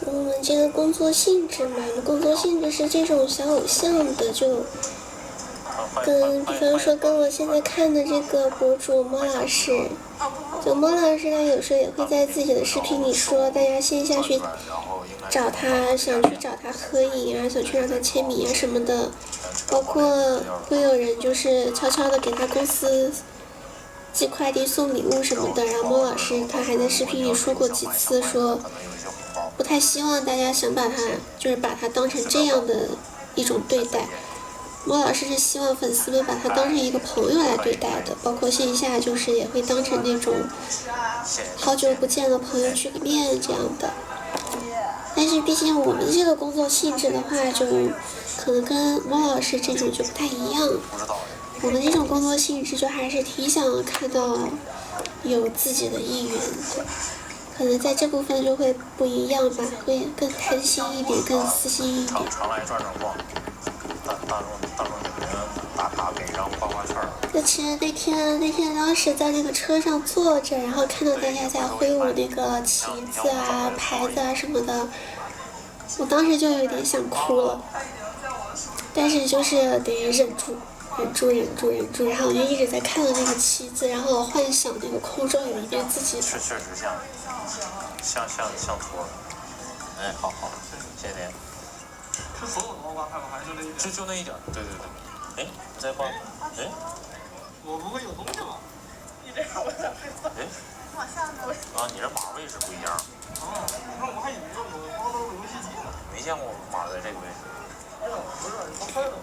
我们这个工作性质嘛，工作性质是这种小偶像的，就比方说跟我现在看的这个博主莫老师，就莫老师他有时候也会在自己的视频里说，大家线下去找他，想去找他合影啊，想去让他签名啊什么的，包括会有人就是悄悄的给他公司寄快递送礼物什么的，然后莫老师他还在视频里说过几次说。不太希望大家想把他当成这样的一种对待。莫老师是希望粉丝们把他当成一个朋友来对待的，包括线下就是也会当成那种好久不见的朋友聚个面这样的。但是毕竟我们这个工作性质的话，就可能跟莫老师这种就不太一样。我们这种工作性质就还是挺想看到有自己的艺人的。可能在这部分就会不一样吧，会更贪心一点，更私心一点。常来转逛，大众点评打卡给一张刮刮券。那其实那天当时在那个车上坐着，然后看到大家在挥舞那个旗子啊、牌子啊什么的，我当时就有点想哭了，但是就是得忍住，然后我就一直在看到那个旗子，然后幻想那个空中有一面自己。确实像托。哎，好，谢谢您。是所有的刮拍吗？还是就那一点？就那一点，对。哎，你再刮。哎，我不会有东西吧？你这样我想睡觉。哎，往下走。啊，你这码位置不一样。哦，那我还以为我包都是游戏机呢。没见过码在这个位置。不是，你拍的吗？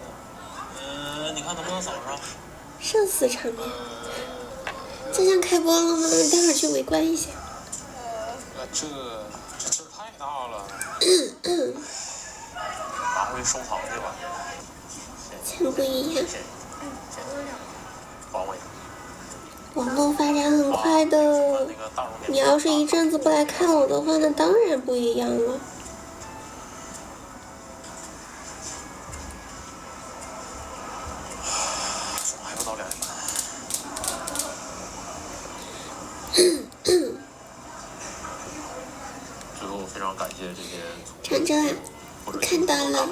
你看能不能扫上？社死场面。这样开播了吗？待会儿去围观一下。这劲儿太大了。拿回收藏去吧。钱不一样。还我。网络发展很快的，你要是一阵子不来看我的话，那当然不一样了。还不到2点半。最后非常感谢这些长征啊，我看到了。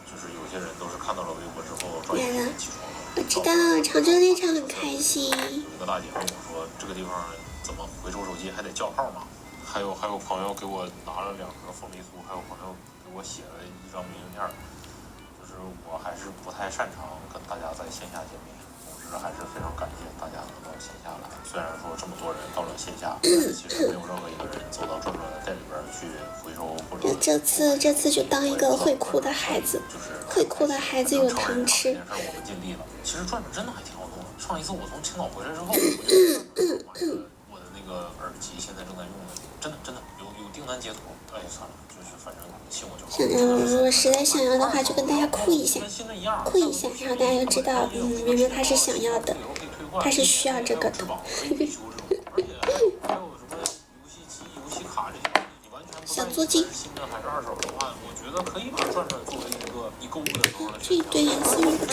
就是有些人都是看到了微博之后专业起床了。我知道长征那场很开心。有个大姐问我说，这个地方怎么回收手机还得叫号吗？还有朋友给我拿了2盒凤梨酥，还有朋友给我写了一张明信片。就是我还是不太擅长跟大家在线下见面，同时还是非常感谢大家能到线下来。虽然说这么多人到了线下，但是其实没有任何一个人走到转转的店里边去回收或者。这次就当一个会哭的孩子，会哭的孩子有糖吃。我们尽力了。其实转转真的还挺好用的。上一次我从青岛回来之后，我的那个耳机现在正在用的，真的有订单截图。哎，算了，就是反正信我就好。如果实在想要的话，就跟大家哭一下，然后大家就知道，明明他是想要的，他是需要这个的。小租金。这一堆颜色有的。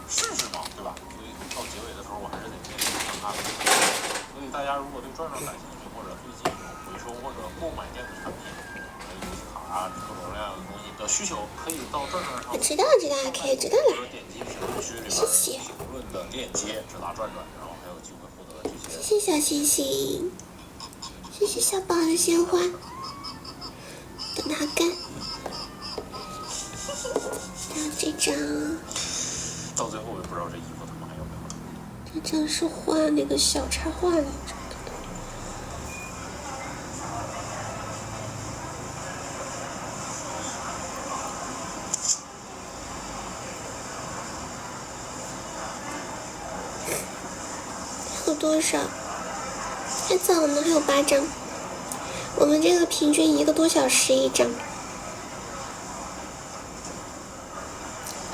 试试嘛，对吧？所以到结尾的时候，我还是得面对看看。所以大家如果对转转感兴趣，或者最近有回收或者购买电子产品，游戏卡啊各种各样的东西的需求，可以到转转上。知道，可以知道了。点击评论区里边评论的链接，直达转转，然后还有机会获得这些。谢谢小星星，谢谢小宝的鲜花，等它干。还有这张。到最后我也不知道这衣服他们还有没有。这张是画那个小插画来着。还有多少？太早了，还有8张。我们这个平均1个多小时一张。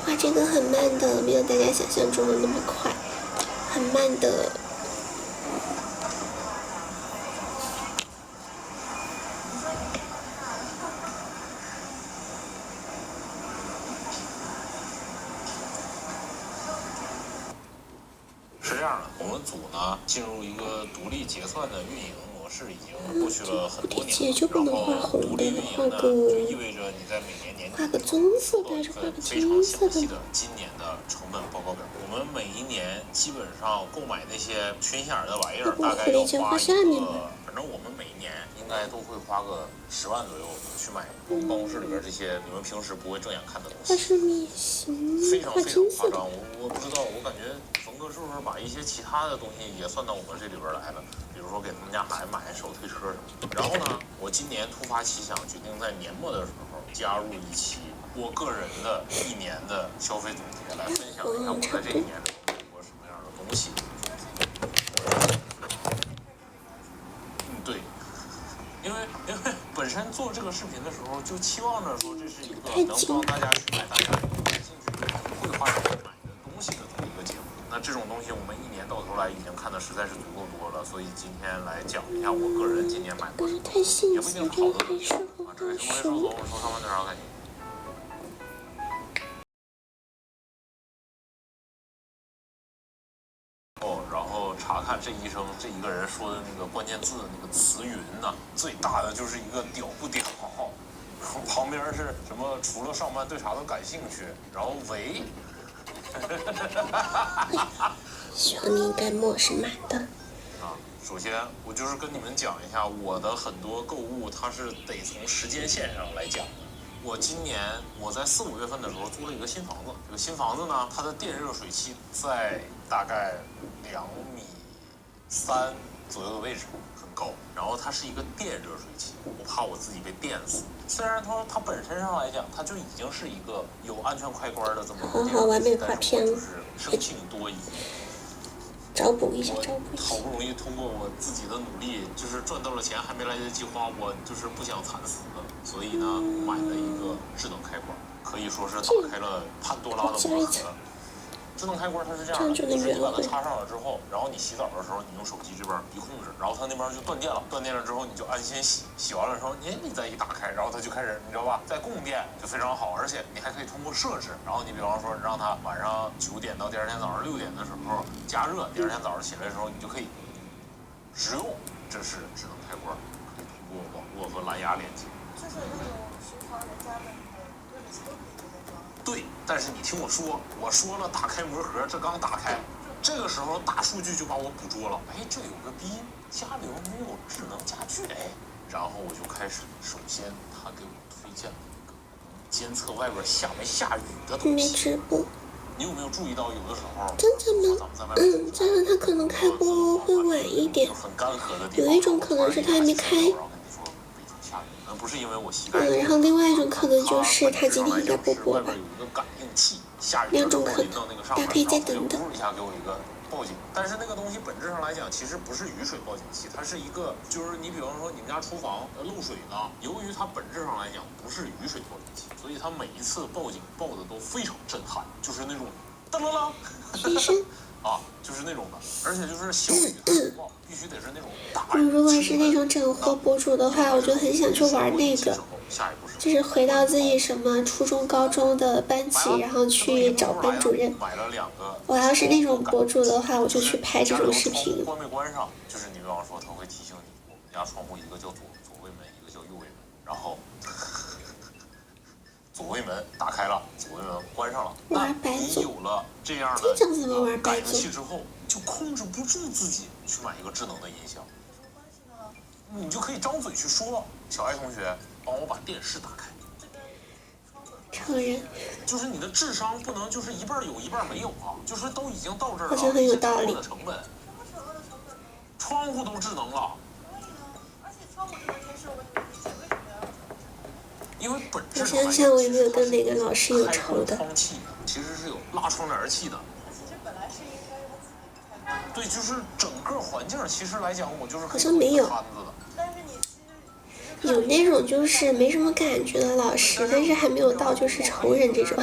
哇，这个很慢的，没有大家想象中的那么快，很慢的。是这样的，我们组呢进入一个独立结算的运营模式，已经过去了很多年了。然后独立运营呢，就意味着你在每年年底画个棕色的还是画个非常金色的？详细的今年的成本报告表。我们每一年基本上购买那些群显的玩意儿，大概要花一个，反正我们每一年应该都会花个10万左右去买办公室里边这些你们平时不会正眼看的东西。它是米型，非常画非常金色的。夸张，我不知道，我感觉冯哥是不是把一些其他的东西也算到我们这里边来了？比如说给他们家孩子买手推车什么的。然后呢，我今年突发奇想，决定在年末的时候加入一期我个人的1年的消费总结，来分享一下我在这一年里买过什么样的东西。对。因为本身做这个视频的时候，就期望着说这是一个能帮大家去买大家感兴趣的、会花钱买的东西的这么一个节目。那这种东西我们一年到头来已经看的实在是足够多了，所以今天来讲一下我个人今年买过什么，也不一定好的东西啊，这是什么收走，我说他们那啥感觉。然后查看这医生这一个人说的那个关键字那个词云呢，最大的就是一个屌不屌，旁边是什么除了上班对啥都感兴趣，然后喂，希望你应该墨是满的。啊，首先我就是跟你们讲一下我的很多购物，它是得从时间线上来讲的。我今年我在4、5月份的时候租了一个新房子，这个新房子呢，它的电热水器在大概2.3米左右的位置，很高。然后它是一个电热水器，我怕我自己被电死。虽然它本身上来讲，它就已经是一个有安全开关的这么一个电热水器，好完美画片了。就是生性多疑。找补一下，好不容易通过我自己的努力，就是赚到了钱，还没来得及花，我就是不想惨死的，所以呢，买了一个智能开关，可以说是打开了潘多拉的魔盒。智能开关它是这样的，就是你把它插上了之后，然后你洗澡的时候，你用手机这边一控制，然后它那边就断电了，断电了之后你就安心洗，洗完了之后，你再一打开，然后它就开始，你知道吧，在供电就非常好，而且你还可以通过设置，然后你比方说让它晚上9点到第二天早上6点的时候加热，第二天早上起来的时候你就可以使用，这是智能开关，可以通过网络和蓝牙连接。就是那种食堂人家的那个热水器都可以直接装。对，但是你听我说，我说了打开魔盒，这刚打开，这个时候大数据就把我捕捉了。哎，这有个逼，家里没有智能家居，哎，然后我就开始，首先他给我推荐了一个监测外边下没下雨的东西。没直播。你有没有注意到有的时候？真的吗？加上他可能开播会晚一点，很干涸的地方，有一种可能是他还没开。不是因为我膝盖。然后另外一种可能就是他今天应该不播吧。外边有一个感应器，下雨两种可能，大家可以再等等。一下给我一个报警，但是那个东西本质上来讲，其实不是雨水报警器，它是一个，就是你比方说你们家厨房漏水了，由于它本质上来讲不是雨水报警器，所以它每一次报警报的都非常震撼，就是那种噔噔噔。医生。啊，就是那种的，而且就是小雨必须得是那种大。如果是那种整活博主的话，我就很想去玩那个，就是回到自己什么初中、高中的班级，然后去找班主任。我要是那种博主的话，我就去拍这种视频。关没关上？就是你比方说，他会提醒你，我们家窗户一个叫左卫门，一个叫右卫门，然后左卫门打开了，左卫门关上了。那你有了这样的感应器之后，就控制不住自己去买一个智能的音响。你就可以张嘴去说：“小爱同学，帮我把电视打开。”成人。就是你的智商不能就是一半有一半没有啊，就是都已经到这儿了，好像很有道理。窗户都智能了。而且窗户智能电视，我理解为什么要？因为本质我想想，我有没有跟哪个老师有仇的？窗器其实是有拉窗帘器的。其实本来是应该我自己开发。对，就是整个环境其实来讲，我就是好像没有。但是你其实有那种就是没什么感觉的老师，但是还没有到就是仇人这种，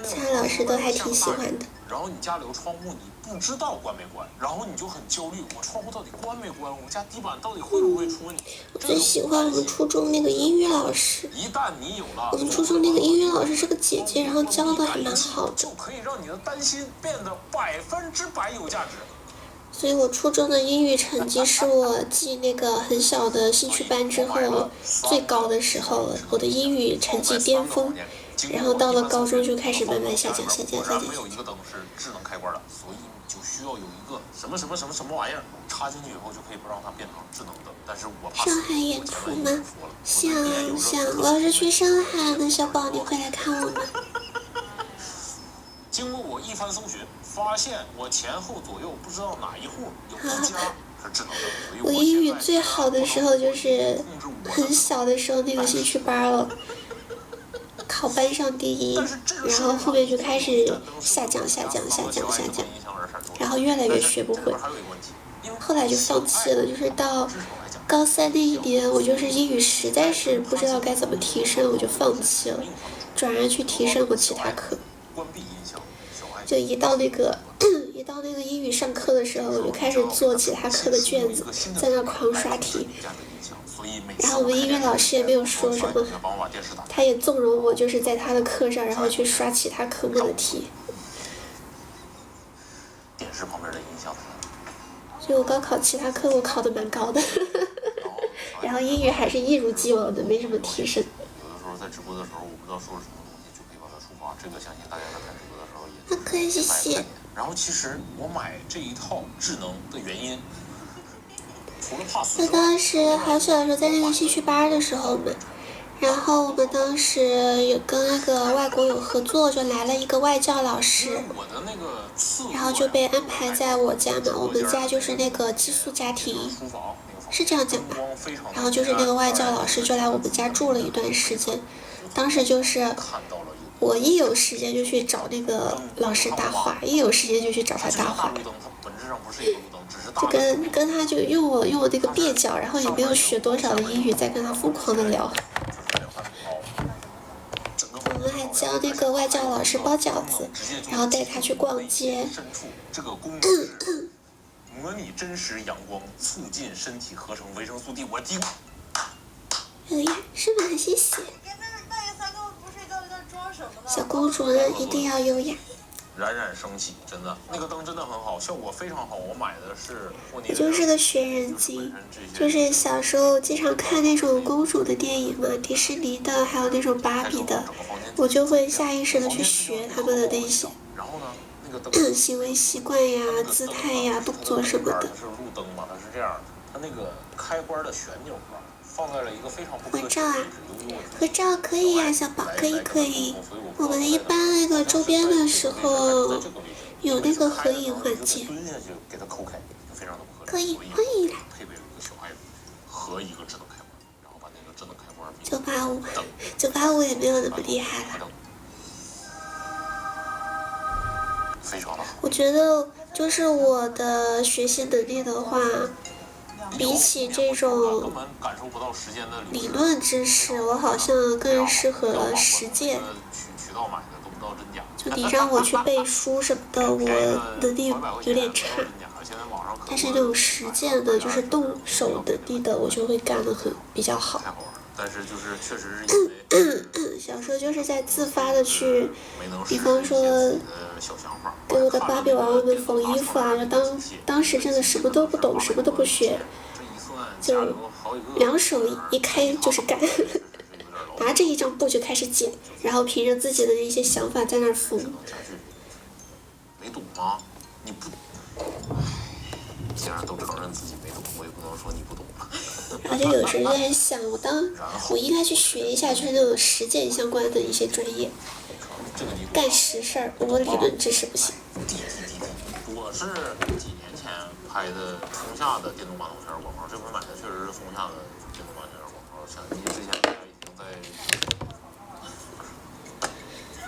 其他老师都还挺喜欢的。然后你家里有窗户，你不知道关没关，然后你就很焦虑，我窗户到底关没关？我家地板到底会不会出问题？我最喜欢我们初中那个英语老师。一旦你有了，我们初中那个英语老师是个姐姐，然后教的还蛮好的，就可以让你的担心变得100%有价值。所以我初中的英语成绩是我进那个很小的兴趣班之后最高的时候了，我的英语成绩巅峰。然后到了高中就开始慢慢下降。没有一个灯是智能开关的，所以你就需要有一个什么玩意儿插进去以后就可以不让它变成智能灯。但是我怕上海沿途吗？想，我要是去上海，那小宝你会来看我吗？经过我一番搜寻，发现我前后左右不知道哪一户有一家是智能灯。我英语最好的时候就是很小的时候那个兴趣班了。考班上第1，然后后面就开始下降，然后越来越学不会，后来就放弃了。就是到高3那一年，我就是英语实在是不知道该怎么提升，我就放弃了，转而去提升我其他课。就一到那个英语上课的时候，我就开始做其他课的卷子，在那狂刷题。然后我们英语老师也没有说什么，他也纵容我，就是在他的课上，然后去刷其他科目的题。所以我高考其他科目考得蛮高的，然后英语还是一如既往的没什么提升。有的时候在直播的时候，我不知道说了什么东西，就可以把它触发。这个相信大家在看直播的时候也。好可以，谢谢。然后其实我买这一套智能的原因。我当时好小的时候在那个兴趣班的时候嘛，然后我们当时有跟那个外国有合作，就来了一个外教老师，然后就被安排在我家嘛，我们家就是那个寄宿家庭，是这样讲吧，然后就是那个外教老师就来我们家住了一段时间，当时就是我一有时间就去找那个老师搭话，一有时间就去找他搭话。就跟他就用我那个蹩脚，然后也没有学多少的英语，在跟他疯狂的聊。我们还教那个外教老师包饺子，然后带他去逛街。模拟真实阳光，促进身体合成维生素 D。我听。哎呀，是吗？谢谢。小公主呢，一定要优雅。冉冉升起，真的，那个灯真的很好，效果非常好。我买的是我就是个学人精，就是小时候经常看那种公主的电影嘛，迪士尼的，还有那种芭比的，我就会下意识的去学他们的那些行为习惯呀、姿态呀、动作什么的。是路灯嘛，它是这样的，它那个开关的旋钮啊，放在了一个非常不合照啊，合照可以呀，小宝，可以。我们一般那个周边的时候有那个合影环节。可以，欢迎来。985也没有那么厉害了。我觉得就是我的学习能力的话，比起这种理论知识，我好像更适合实践。就你让我去背书什么的，我能力有点差。但是那种实践的，就是动手能力的，我就会干得比较好。但是就是确实是小时候就是在自发的去，比方说给我的芭比娃娃们缝衣服啊，当时真的什么都不懂，什么都不学，就两手一开就是干，拿着一张布就开始剪，然后凭着自己的一些想法在那儿缝。没懂吗？你不，既然都承认自己没懂，我也不能说你不懂了。然后就有时候就在想，我应该去学一下，就是那种实践相关的一些专业，干实事儿，我理论知识不行。我是几年前拍的松下的电动马桶圈广告，这回买的确实是松下的电动马桶圈广告，相机之前大家已经在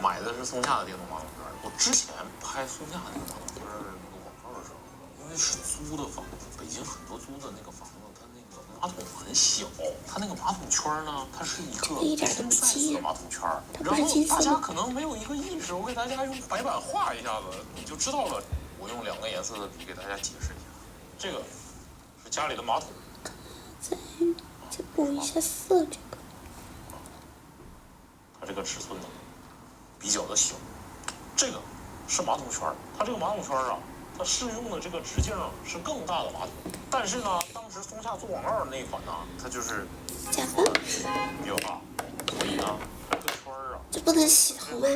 买的是松下的电动马桶圈。我之前拍松下的那个马桶圈那个广告的时候，因为是租的房子，北京很多租的那个房子，它那个马桶很小，它那个马桶圈呢，它是一个一点都不惊讶，马桶圈。它不是金色然后大家可能没有一个意识，我给大家用白板画一下子，你就知道了。我用2个颜色的笔给大家解释一下，这个是家里的马桶。再补一下色，这个。它这个尺寸呢比较的小，这个是马桶圈，它这个马桶圈啊。它适用的这个直径是更大的马桶，但是呢，当时松下做广告的那一款呢，它就是假发比较大，所以呢，这个圈啊，这不能洗头吗？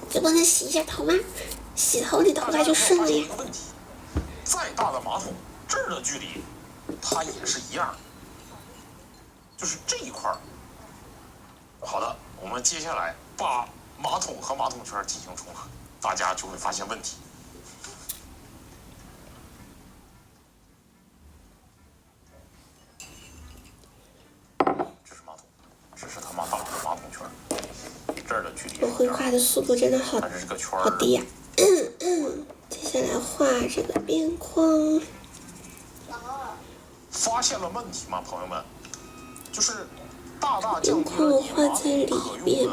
这不能洗一下头吗？洗头你头发就顺了呀。再大的马桶，这儿的距离，它也是一样，就是这一块儿。好的，我们接下来把马桶和马桶圈进行重合，大家就会发现问题。我绘画的速度真的好低呀、接下来画这个边框。发现了问题吗，朋友们？就是大大边框我画在里面，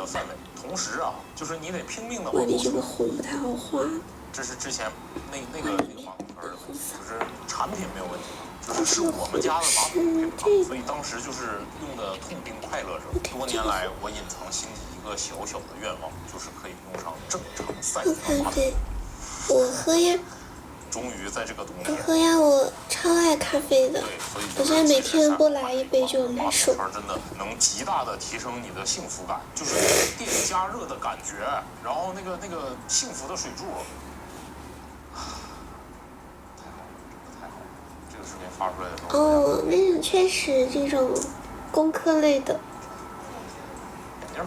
同时啊，就是你得拼命的。外面这个红不太好画。这是之前那个马桶圈的，就是产品没有问题。就是我们家的马桶配不上，所以当时就是用的痛并快乐着。多年来，我隐藏心底一个小小的愿望，就是可以用上正常赛道马桶。我喝呀。终于在这个冬天。我喝呀，我超爱咖啡的。我现在每天不来一杯就难受。马桶真的能极大的提升你的幸福感，就是电加热的感觉，然后那个幸福的水柱。发出来的时候哦，那种确实这种工科类的，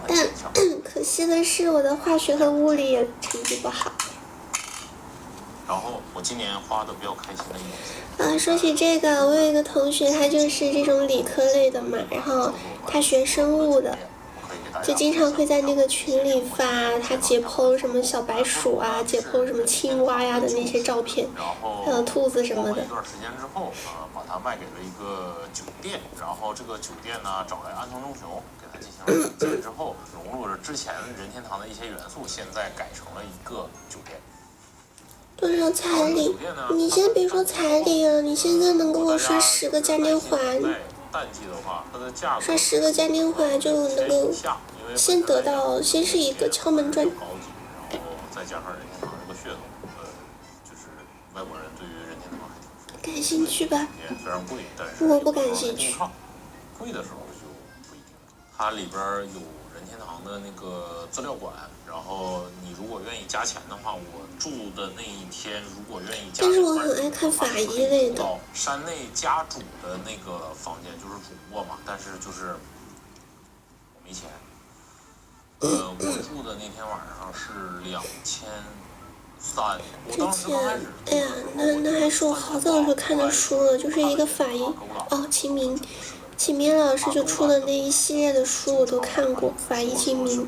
但可惜的是我的化学和物理也成绩不好。然后我今年花的比较开心的一年。说起这个，我有一个同学，他就是这种理科类的嘛，然后他学生物的，就经常会在那个群里发他解剖什么小白鼠啊，解剖什么青蛙呀的那些照片，还有兔子什么的。一段时间之后，把它卖给了一个酒店，然后这个酒店呢找来安藤忠雄给它进行了引进之后，融入了之前任天堂的一些元素，现在改成了一个酒店。多少彩礼？你先别说彩礼啊，你现在能给我刷10个嘉年华，刷10个嘉年华就能够先得到，先是一个敲门砖。然后再加上任天堂这个噱头，就是外国人对于任天堂还挺感兴趣吧？虽然贵，但是我不感兴趣。贵的时候就不一定了。它里边有任天堂的那个资料馆，然后你如果愿意加钱的话，我住的那一天如果愿意加钱，但是我很爱看法医类的。山内家主的那个房间就是主卧嘛，但是就是我没钱。我住的那天晚上是2300。之前，哎呀，那还是我好早就看的书了，就是一个法医哦，秦明老师就出的那一系列的书我都看过，法医秦明。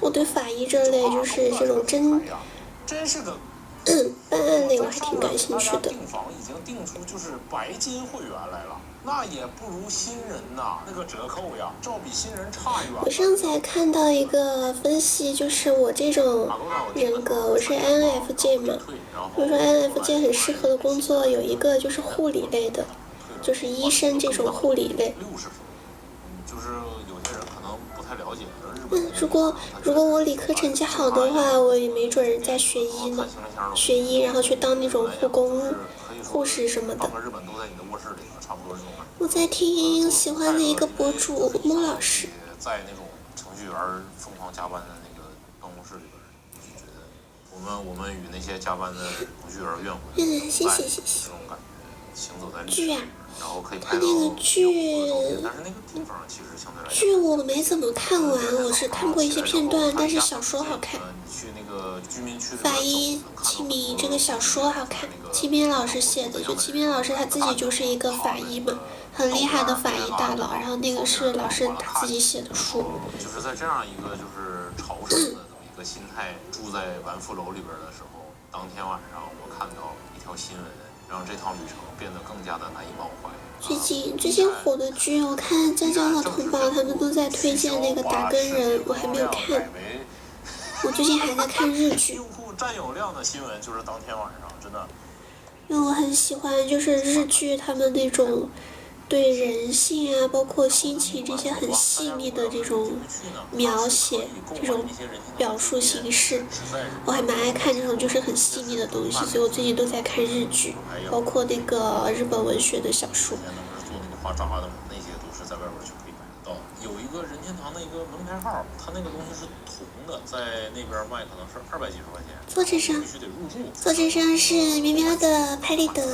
我对法医这类就是这种办案类我还挺感兴趣的。订房已经订出就是白金会员来了，那也不如新人呐，那个折扣呀，照比新人差远了。我上次还看到一个分析，就是我这种人格，我是 INFJ 嘛，比如说 INFJ 很适合的工作有一个就是护理类的，就是医生这种护理类。就是有些人可能不太了解。如果我理科成绩好的话，我也没准在学医呢，学医然后去当那种护工、护士什么的。我在听喜欢的一个博主莫老师。在那种程序员疯狂加班的那个办公室里边，就觉得我们与那些加班的程序员怨魂。谢谢。这种感觉，行走在剧啊，然后可以拍到那个剧，但是那个地方其实相对来说。剧我没怎么看完，我是看过一些片段，但是小说好看。去那个居民区法医秦明这个小说好看，秦明老师写的，就秦明老师他自己就是一个法医嘛，很厉害的法医大佬，然后那个是老师他自己写的书。就是在这样一个就是朝圣的这么一个心态，住在完富楼里边的时候，当天晚上我看到一条新闻，让这趟旅程变得更加的难以忘怀。最近火的剧，我看江江和童宝他们都在推荐那个《打更人》，我还没有看。我最近还在看日剧。用户占有量的新闻就是当天晚上，真的。因为我很喜欢就是日剧他们那种对人性啊，包括心情这些很细腻的这种描写，这种表述形式，我还蛮爱看这种就是很细腻的东西，所以我最近都在看日剧，包括那个日本文学的小说。做那个花扎的那些都是在外边就可以买得到。有一个任天堂的一个门牌号，它那个东西是铜的，在那边卖可能是200几十块钱。作者上，必须得入驻。作者上是苗苗的拍立得。10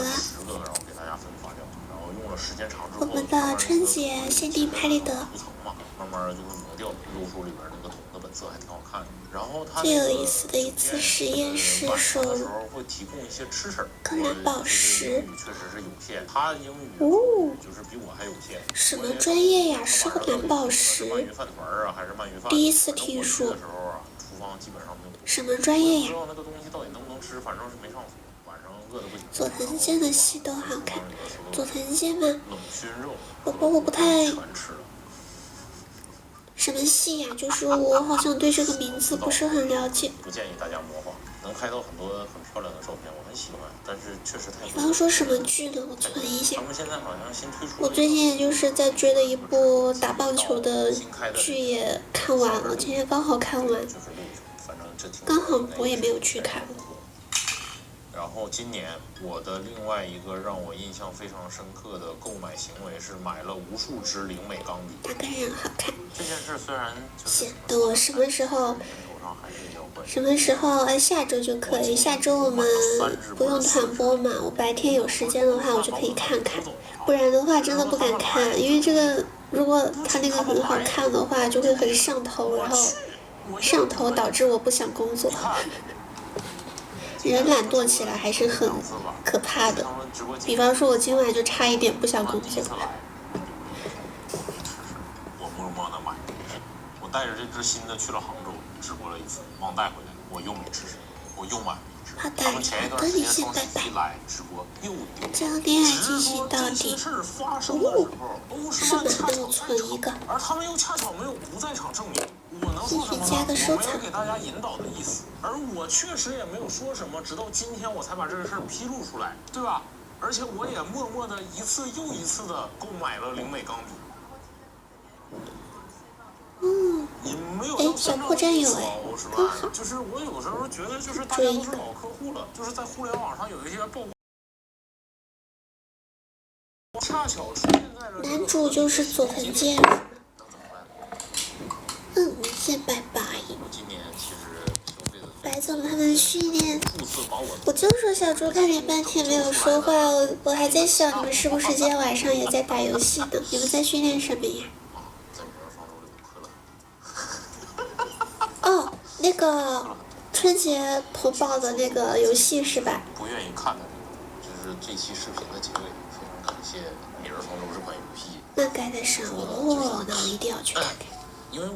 个，然后给大家分发掉，然后用了时间长之后，我们的春节限定拍立得。涂层嘛，慢慢就会磨掉，肉书里边那个铜的本色还挺好看的。然后它最有意思的一次实验是说会提供一些吃食。柯南宝石。确实是有限，他英语就是比我还有限。什么专业呀？是柯南宝石。鳗鱼饭团啊，还是鳗鱼饭？第一次听说。厨房基本上没有。什么专业呀？不知道那个东西到底能不能吃，反正是没上锁，晚上饿得不行。佐藤健的戏都好看。佐藤健吗？冷熏肉。我不太。什么戏呀？就是我好像对这个名字不是很了解。不建议大家模仿，能拍到很多很漂亮的照片，我很喜欢，但是确实太。比方说什么剧呢？我存一下。他们现在好像新推出。我最近就是在追的一部打棒球的剧也看完了，今天刚好看完。刚好我也没有去看。然后今年我的另外一个让我印象非常深刻的购买行为是买了无数支灵美钢笔。打更人好看。这件事虽然行，等我什么时候下周就可以。下周我们不用团播嘛，我白天有时间的话我就可以看看，不然的话真的不敢看，因为这个如果他那个很好看的话就会很上头，然后上头导致我不想工作。人懒惰起来还是很可怕的，比方说我今晚就差一点不想工作。我默默的买，我带着这支新的去了杭州，直播了一次，忘带回来，我又没吃，我又买了一支。他们前一段时间双十一来直播又丢。将恋爱进行到底。是吗？那我存一个。而他们又恰巧没有不在场证明。我能说什么？加个收藏。我没有给大家引导的意思，而我确实也没有说什么，直到今天我才把这个事儿披露出来，对吧？而且我也默默的一次又一次的购买了灵美钢笔。小破站有刚好。就是我有时候觉得，就是大家都是老客户了，就是在互联网上有一些曝光，恰巧出现在了。男主就是佐藤健。明显拜拜。今年其实消费的。白总他们训练，我就说小猪看你半天没有说话，我还在想你们是不是今天晚上也在打游戏呢？你们在训练什么呀？哦，那个春节投保的那个游戏是吧？不愿意看的，这是这期视频的结尾，非常感谢《明日方舟》这款游戏。那该得上哦，那我一定要去看看。因为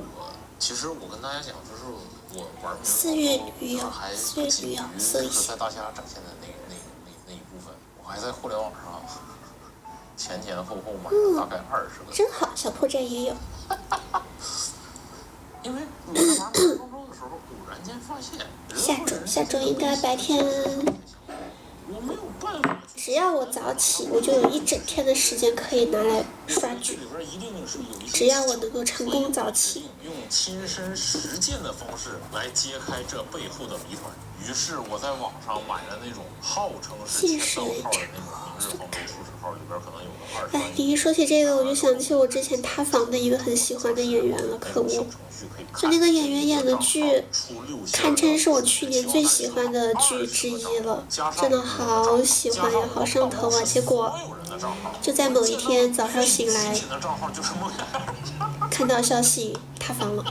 其实我跟大家讲，就是我玩4月女友，还4月女友，就是在大家展现的那一部分，我还在互联网上前后买了大概20个。真好，小破站也有。因为我在玩《方舟》的时候，偶然间发现，下周应该白天。我没有办法。只要我早起，我就有一整天的时间可以拿来刷剧。只要我能够成功早起。用亲身实践的方式来揭开这背后的谜团。于是我在网上买了那种号称是签到号的那种明日方舟初始号，里边可能有个20。你一说起这个，我就想起我之前塌房的一个很喜欢的演员了，可恶！就那个演员演的剧，堪称是我去年最喜欢的剧之一了，真的好喜欢呀，好上头啊！结果就在某一天早上醒来，看到消息塌房了。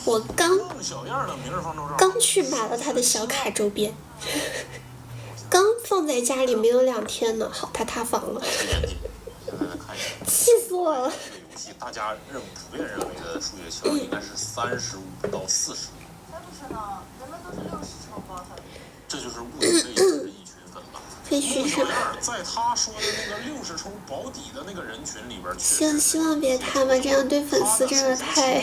我刚去买了他的小卡周边，刚放在家里没有2天呢，好，他塌房了，气死我了。大家普遍认为的数学桥应该是35到40。才不是呢，人们都是60超高才。这就是物以类聚，人以群分吧。可以寻上。在他说的那个60抽保底的那个人群里边，希望别他吧，这样对粉丝真的太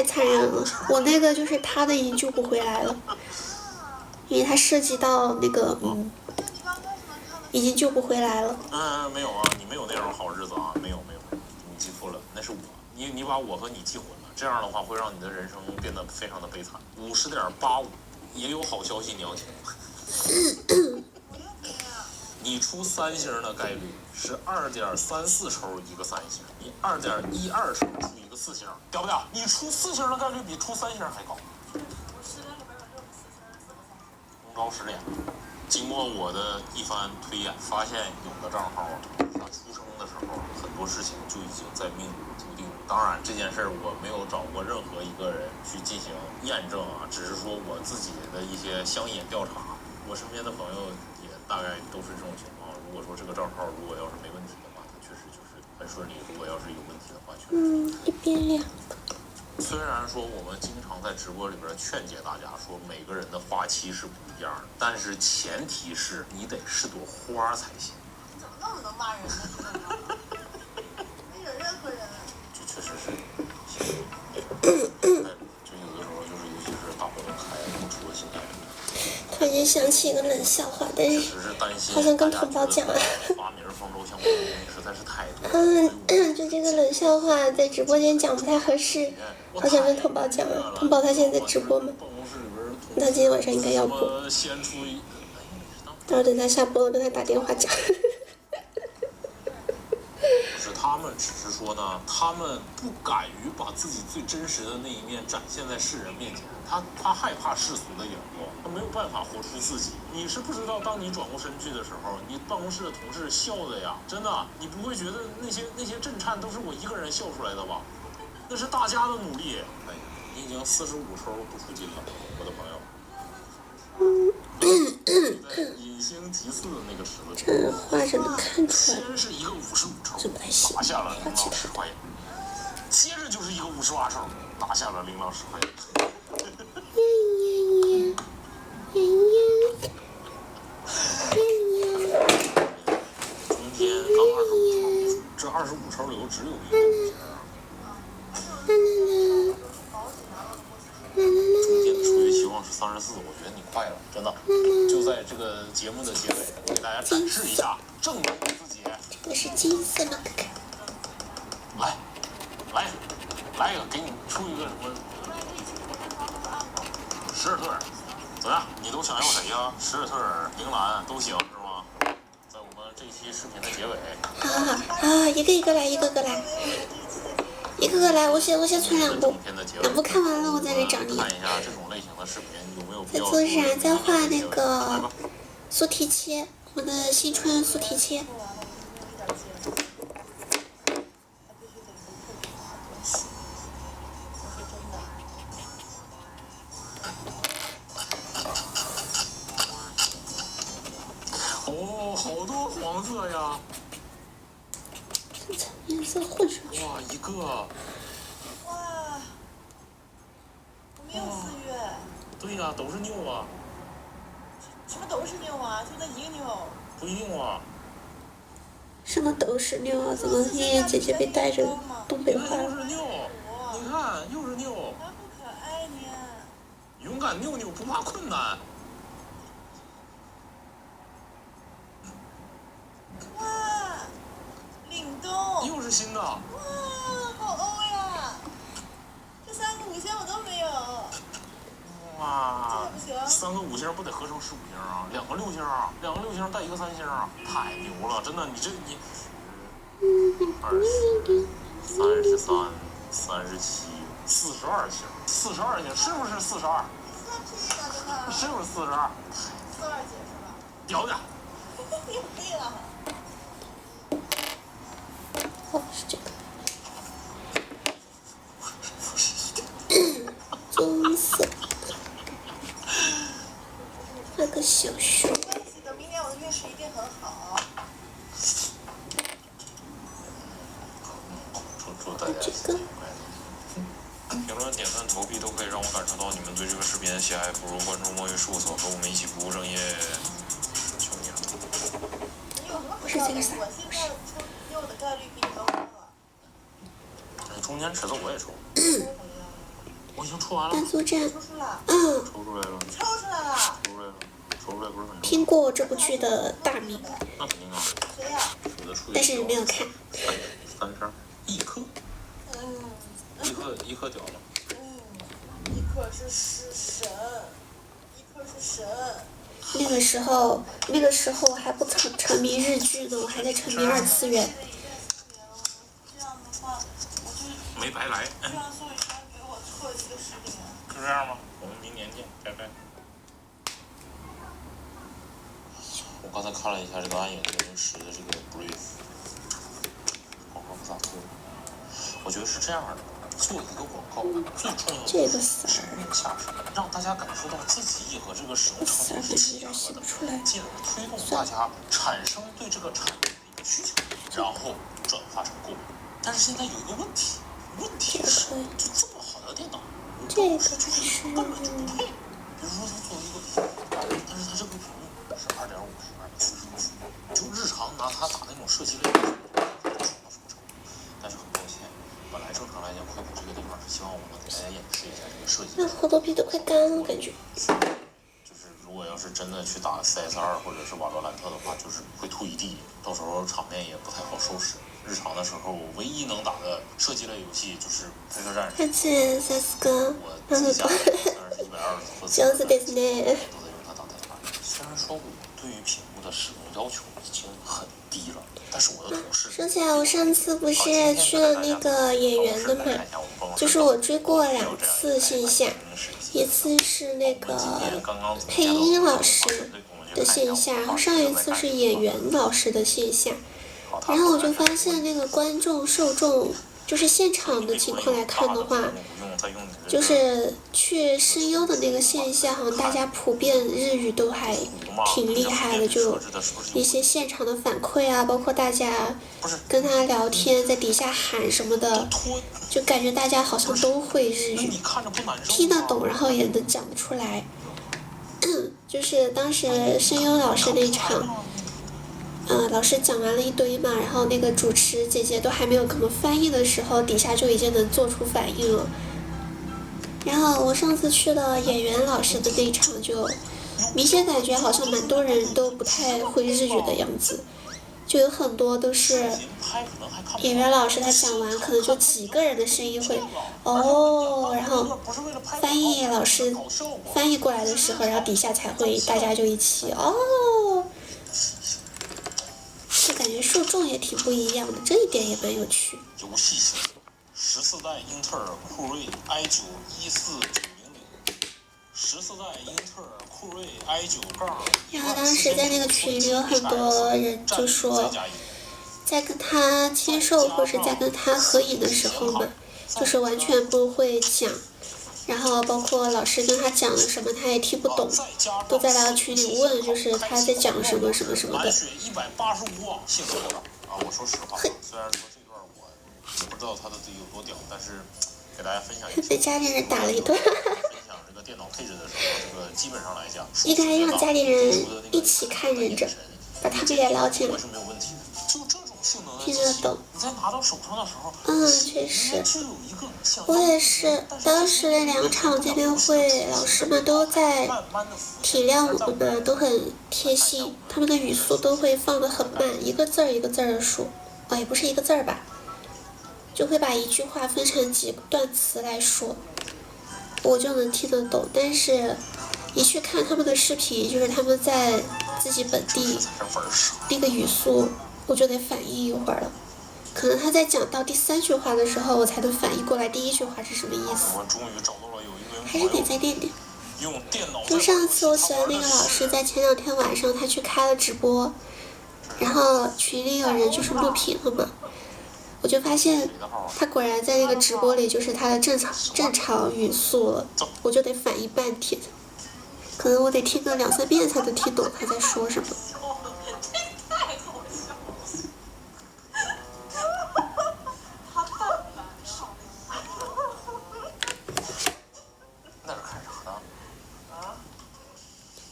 残忍了。我那个就是他的已经救不回来了，因为他涉及到那个已经救不回来了。没有啊，你没有那种好日子啊，没有，你记错了，那是我。你把我和你记混了，这样的话会让你的人生变得非常的悲惨。50.85，也有好消息你要听。你出3星的概率是2.34抽一个3星，你2.12抽出一个4星，屌不屌？你出4星的概率比出3星还高。中招10点。经过我的一番推演，发现有的账号他出生的时候很多事情就已经在命中注定。当然这件事我没有找过任何一个人去进行验证啊，只是说我自己的一些乡野调查，我身边的朋友也大概都是这种情况。如果说这个账号如果要是没问题的话，它确实就是很顺利；如果要是有问题的话，确实一边两个。虽然说我们经常在直播里边劝解大家说每个人的花期是不一样的，但是前提是你得是朵花才行。你怎么那么能骂人呢？没惹任何人。这确实是，就有的时候就是尤其是大活动开出了新概念。突然间想起一个冷笑话，但是好像跟同胞讲了。发明方舟相关的东西实在是太多。就这个冷笑话在直播间讲不太合适，好想跟同胞讲啊。同胞他现在在直播吗？他今天晚上应该要播。到时候等他下播了，跟他打电话讲。是他们只是说呢，他们不敢于把自己最真实的那一面展现在世人面前，他害怕世俗的眼光，他没有办法活出自己。你是不知道，当你转过身去的时候，你办公室的同事笑的呀，真的，你不会觉得那些震颤都是我一个人笑出来的吧？那是大家的努力。哎，你已经45抽不出金了，我的朋友。在隐星极次的那个池子里，这画着能看出来。先是一个55抽，打下了0浪10块钱，接着就是一个58抽，打下了0浪10块钱。中间刚25抽，这25抽里头只有一个5星啊。中间的数学期望是34，我觉得你快了，真的。就在这个节目的结尾，我给大家展示一下，证明自己。这个是金色吗？来一个，给你出一个什么？史尔特尔，怎么样？你都想要谁呀？史尔特尔、铃兰都行是吗？在我们这期视频的结尾。好，一个来，一个来，我先存2部，2部看完了我再来找你。看一下这种类型的视频有没有必在要做啥？在画那个素提切，我的新春素提切。哦，好多黄色呀！颜色混上去。哇，一个。哇，我没有4月。对呀，都是妞啊。什么都是妞啊？就那一个妞。不一定啊。什么都是妞啊？怎么燕燕姐姐被带着东北话了？都是妞，你看又是妞。还不可爱呢。勇敢妞妞不怕困难。哇，凛冬。又是新的。哇，好欧呀！这3个5星我都没有。哇，这不行。 3个5星不得合成15星啊？2个6星啊？2个6星带1个3星啊？太牛了，真的，你20、33、37、42星，42星是不是42？是不是42？42姐是吧？屌屌！你有病啊！哦，是这个。棕色。那个小熊。等明年我的运势一定很好。祝大家新年快乐！评论、点赞、投币都可以让我感受到你们对这个视频的喜爱。不如关注墨鱼事务所，和我们一起不务正业。求你了。是这个啥？我现在抽六的概率比你高多了。中间尺子我也抽，我已经抽完了。弹珠战，抽出来，抽出来了，抽出来了。抽出来了，抽出来不是很听过这部剧的大名，那肯定啊，谁呀？我的数学但是没有看。三声，一颗，一颗屌了。一颗是神，一颗是神。那个时候我还不曾沉迷日剧呢，我还在沉迷二次元。这样的话，我就没白来。这样宋雨轩给我错一个10点。就这样吧，我们明年见，拜拜。我刚才看了一下这个暗影010的这个 brief， 广告不咋做。我觉得是这样的，做一个广告最重要的是正面下手，让大家感受到自己和这个使用场景是契合的，进而推动大家产生对这个产品的一个需求，然后转化成购买。但是现在有一个问题是，就这么好的电脑，这个根本就不配。比如说它作为一个屏幕，但是它这个屏幕是2.5平米的40英寸，就日常拿它打那种射击类的，爽到什么程度？但是很抱歉，本来正常来讲，快普这个地方是希望我们给大家演示一下这个设计。那好多币都快干了，感觉。就是如果要是真的去打 CS2或者是瓦罗兰特的话，就是会吐一地，到时候场面也不太好收拾。日常的时候，唯一能打的射击类游戏就是喷射战士。而且萨斯哥，我自己家虽然是120赫兹，上次ですね。都在用它当代码。虽然说我对于屏幕的使用要求已经很低了，但是我的同事。说起来，我上次不是去了那个演员的嘛，就是我追过2次线下，一次是那个配音老师的线下，然后上一次是演员老师的线下，然后我就发现那个观众受众，就是现场的情况来看的话，就是去声优的那个线下，好像大家普遍日语都还挺厉害的，就一些现场的反馈啊，包括大家跟他聊天，在底下喊什么的，就感觉大家好像都会日语，听得懂，然后也能讲得出来。就是当时声优老师那场，老师讲完了一堆嘛，然后那个主持姐姐都还没有怎么翻译的时候，底下就已经能做出反应了。然后我上次去了演员老师的那场，就明显感觉好像蛮多人都不太会日语的样子，就有很多都是演员老师他讲完可能就几个人的声音会哦，然后翻译老师翻译过来的时候，然后底下才会大家就一起哦，就感觉受众也挺不一样的，这一点也蛮有趣。游戏型14代英特尔酷睿 i9-14900，14代英特尔酷睿 i9-。然后当时在那个群里有很多人就说，在跟他签售或者在跟他合影的时候嘛，就是完全不会讲，然后包括老师跟他讲了什么他也听不懂，都在他群里问，就是他在讲什么什么什么的。185瓦，性能多大啊？我说实话，虽然说这段我也不知道他的自己有多屌，但是给大家分享一下。被家里人打了一顿。分享这个电脑配置的时候，这个基本上来讲，应该让家里人一起看忍者，把他们也捞进来。是没有问题的。就这种性能的听得懂。你在拿到手上的时候，确实。我也是，当时那2场见面会，老师们都在体谅我们嘛，都很贴心，他们的语速都会放得很慢，一个字儿一个字儿的说，也不是一个字儿吧，就会把一句话分成几段词来说，我就能听得懂。但是，一去看他们的视频，就是他们在自己本地那个语速，我就得反应一会儿了。可能他在讲到第3句话的时候，我才能反应过来第1句话是什么意思。还是得再练练。就上次我喜欢那个老师，在前2天晚上他去开了直播，然后群里有人就是录屏了嘛，我就发现他果然在那个直播里就是他的正常语速了，我就得反应半天，可能我得听个2、3遍才能听懂他在说什么。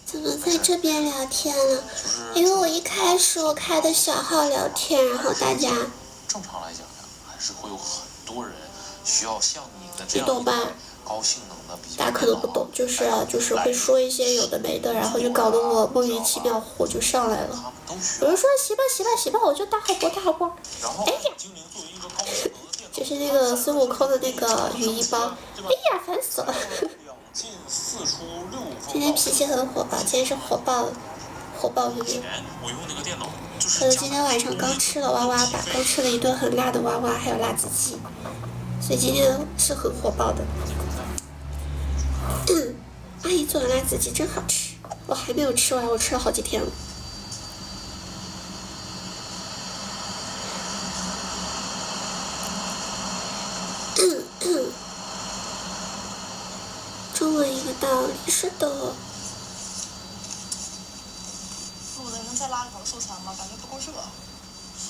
怎么在这边聊天了？因为我一开始我开的小号聊天，然后大家正常来讲呀，还是会有很多人需要像你的这样你懂吧？高性能的笔记大家本可能不懂，就是会说一些有的没的，然后就搞得我莫名其妙火就上来了。有人说洗吧，我就大号播。哎呀，就是那个孙悟空的那个羽衣包，哎呀，烦死了。今天脾气很火爆，今天是火爆悠悠。可能今天晚上刚吃了哇哇吧，刚吃了一顿很辣的哇哇，还有辣子鸡，所以今天是很火爆的。阿姨做的辣子鸡真好吃，我还没有吃完，我吃了好几天了。中文一个道理，是的。录的能再拉个收钱吗？感觉不够热。行。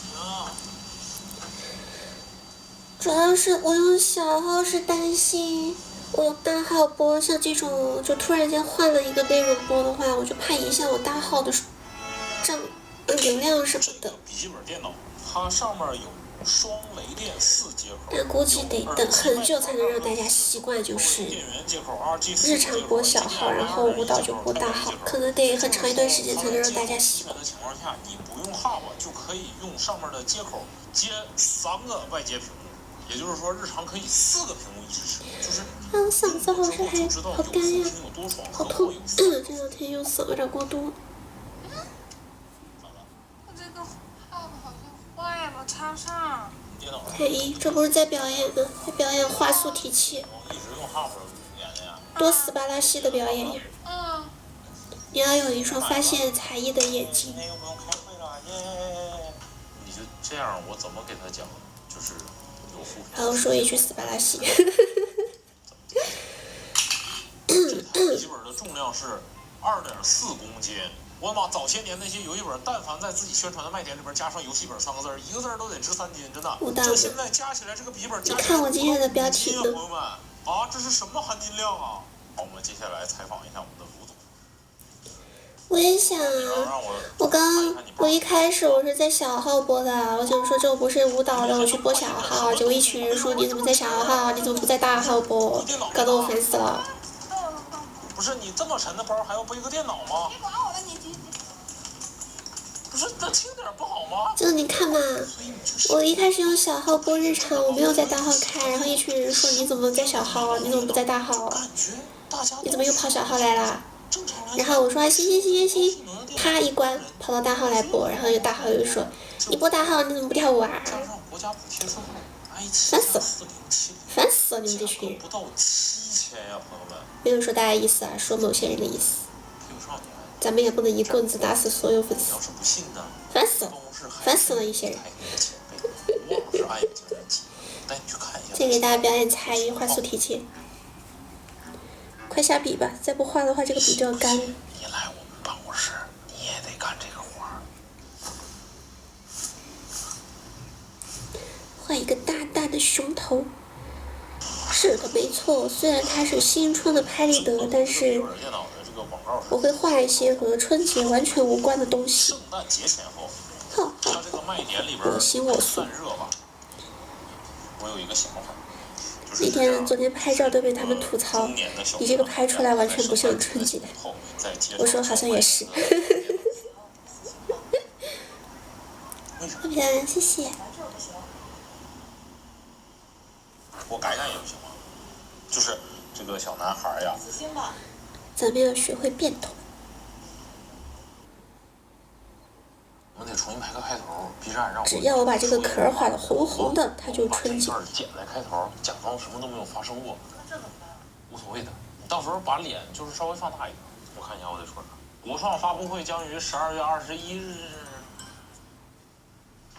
主要是我用小号是担心，我用大号播，像这种就突然间换了一个内容播的话，我就怕影响我大号的流量什么的。笔记本电脑，它上面有双雷电4接口，但估计得等很久才能让大家习惯，就是日常播小号，然后舞蹈就播大号，可能得很长一段时间才能让大家习惯。的情况下，你不用 hub 就可以用上面的接口接3个外接屏幕，也就是说日常可以4个屏幕一直使用，就是嗓子好像还好干呀，好痛，这两天用嗓有点过多。我这个 hub 好像坏了，插不上。凯一，这不是在表演吗？在表演画素提气，多斯巴拉西的表演呀！你要有一双发现才艺的眼睛。你就这样，我怎么给他讲？就是有付费。然后说一句斯巴拉西。这台笔记本的重量是2.4公斤。我的妈！早些年那些游戏本，但凡在自己宣传的卖点里边加上游戏本3个字，一个字都得值3斤，真的。这现在加起来这个笔记本加起来，你看我今天的标题呢？朋友们啊，这是什么含金量啊？好，我们接下来采访一下我们的卢总。我也想啊，我一开始我是在小号播的，我想说这不是舞蹈的，我去播小号，结果一群人说你怎么在小号，你怎么不在大号播，搞得我烦死了。不是你这么沉的包还要背个电脑吗？别管我了，你不是，那轻点不好吗？就你看嘛，我一开始用小号播日常，我没有在大号开，然后一群人说你怎么在小号，你怎么不在大号？你怎么又跑小号来了？然后我说行，啪一关跑到大号来播，然后有大号又说你播大号你怎么不跳舞啊？烦死了你们这群人！没有说大家意思啊，说某些人的意思。咱们也不能一棍子打死所有粉丝，烦死了一些人。再给大家表演才艺，画素提气。快下笔吧，再不画的话这个笔就要干了。你来我们办公室，你也得干这个活儿。画一个大大的熊头。是的，没错，虽然它是新春的拍立得，但是我会画一些和春节完全无关的东西。圣诞节前后，好，我行我素。我有一个想法。昨天拍照都被他们吐槽，你这个拍出来完全不像春节。我说好像也是。特别漂亮，谢谢。我改改也不行吗？就是这个小男孩呀。咱们要学会变通。我们得重新排个开头 ，B 站让我。只要我把这个壳画的红红的，它就春节。剪在开头，假装什么都没有发生过，无所谓的。你到时候把脸就是稍微放大一点。我看一下我得说啥。国创发布会将于12月21日。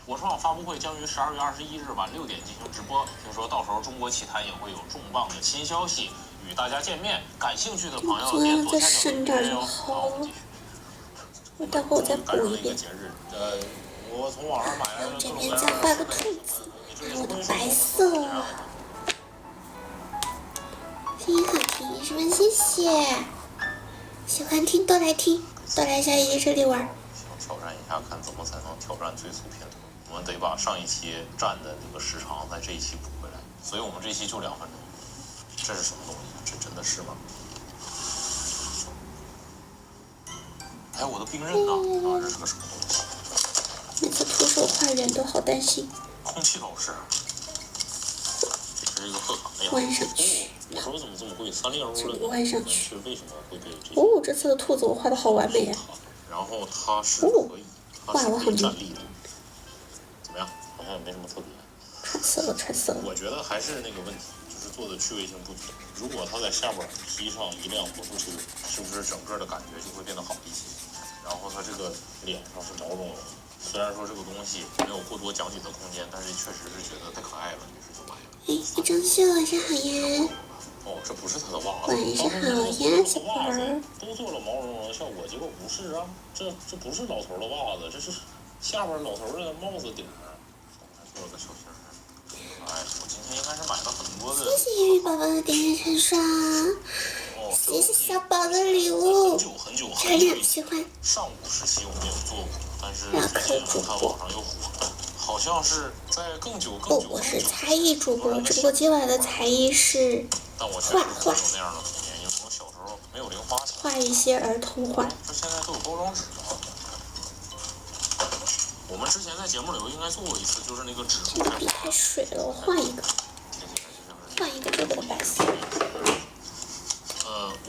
国创发布会将于12月21日晚6点进行直播。听说到时候中国奇谭也会有重磅的新消息与大家见面。感兴趣的朋友点左下角的链接哦。我待会儿我再补一遍。我从网上买来的。这边再画个兔子，还有我的白色。声音好听，是不是？谢谢。喜欢听都来听，都来小姐姐这里玩。想挑战一下，看怎么才能挑战最速拼图。我们得把上一期占的那个时长在这一期补回来，所以我们这一期就2分钟。这是什么东西？这真的是吗？哎，我的兵刃呢？啊，这是个什么东西？每次徒手画圆都好担心。空气老师，这是一个贺卡。哎呀，弯上去。我说怎么这么贵？3.25这里的弯上去。为什么会被这？哦，这次的兔子我画的好完美啊！然后它是可以，它是可以站立的。怎么样？好像也没什么特别。穿刺了，穿刺了。我觉得还是那个问题，就是做的趣味性不足。如果它在下边披上一辆魔术车，是不是整个的感觉就会变得好一些？然后它这个脸上是毛茸茸的，虽然说这个东西没有过多讲解的空间，但是确实是觉得太可爱了，于是就买了。哎，你装修晚上好呀！哦，这不是它的袜子。晚上好呀，小宝儿。都做了毛茸茸的效果，结果不是啊，这不是老头的袜子，这是下边老头的帽子顶上还做了个小星儿。哎，我今天应该是买了很多的。谢谢鱼宝宝的点点成双，谢谢小宝的礼物。漂亮，喜欢。上午时期我没有做过，但是最近看网上又火了，好像是在更久。哦，我是才艺主播，只不过今晚的才艺是画画。那样的童年，因为我小时候没有零花钱。画一些儿童画。这现在都有包装纸了。我们之前在节目里头应该做过一次，就是那个纸。这个笔太水了，我换一个。换一个这个白色。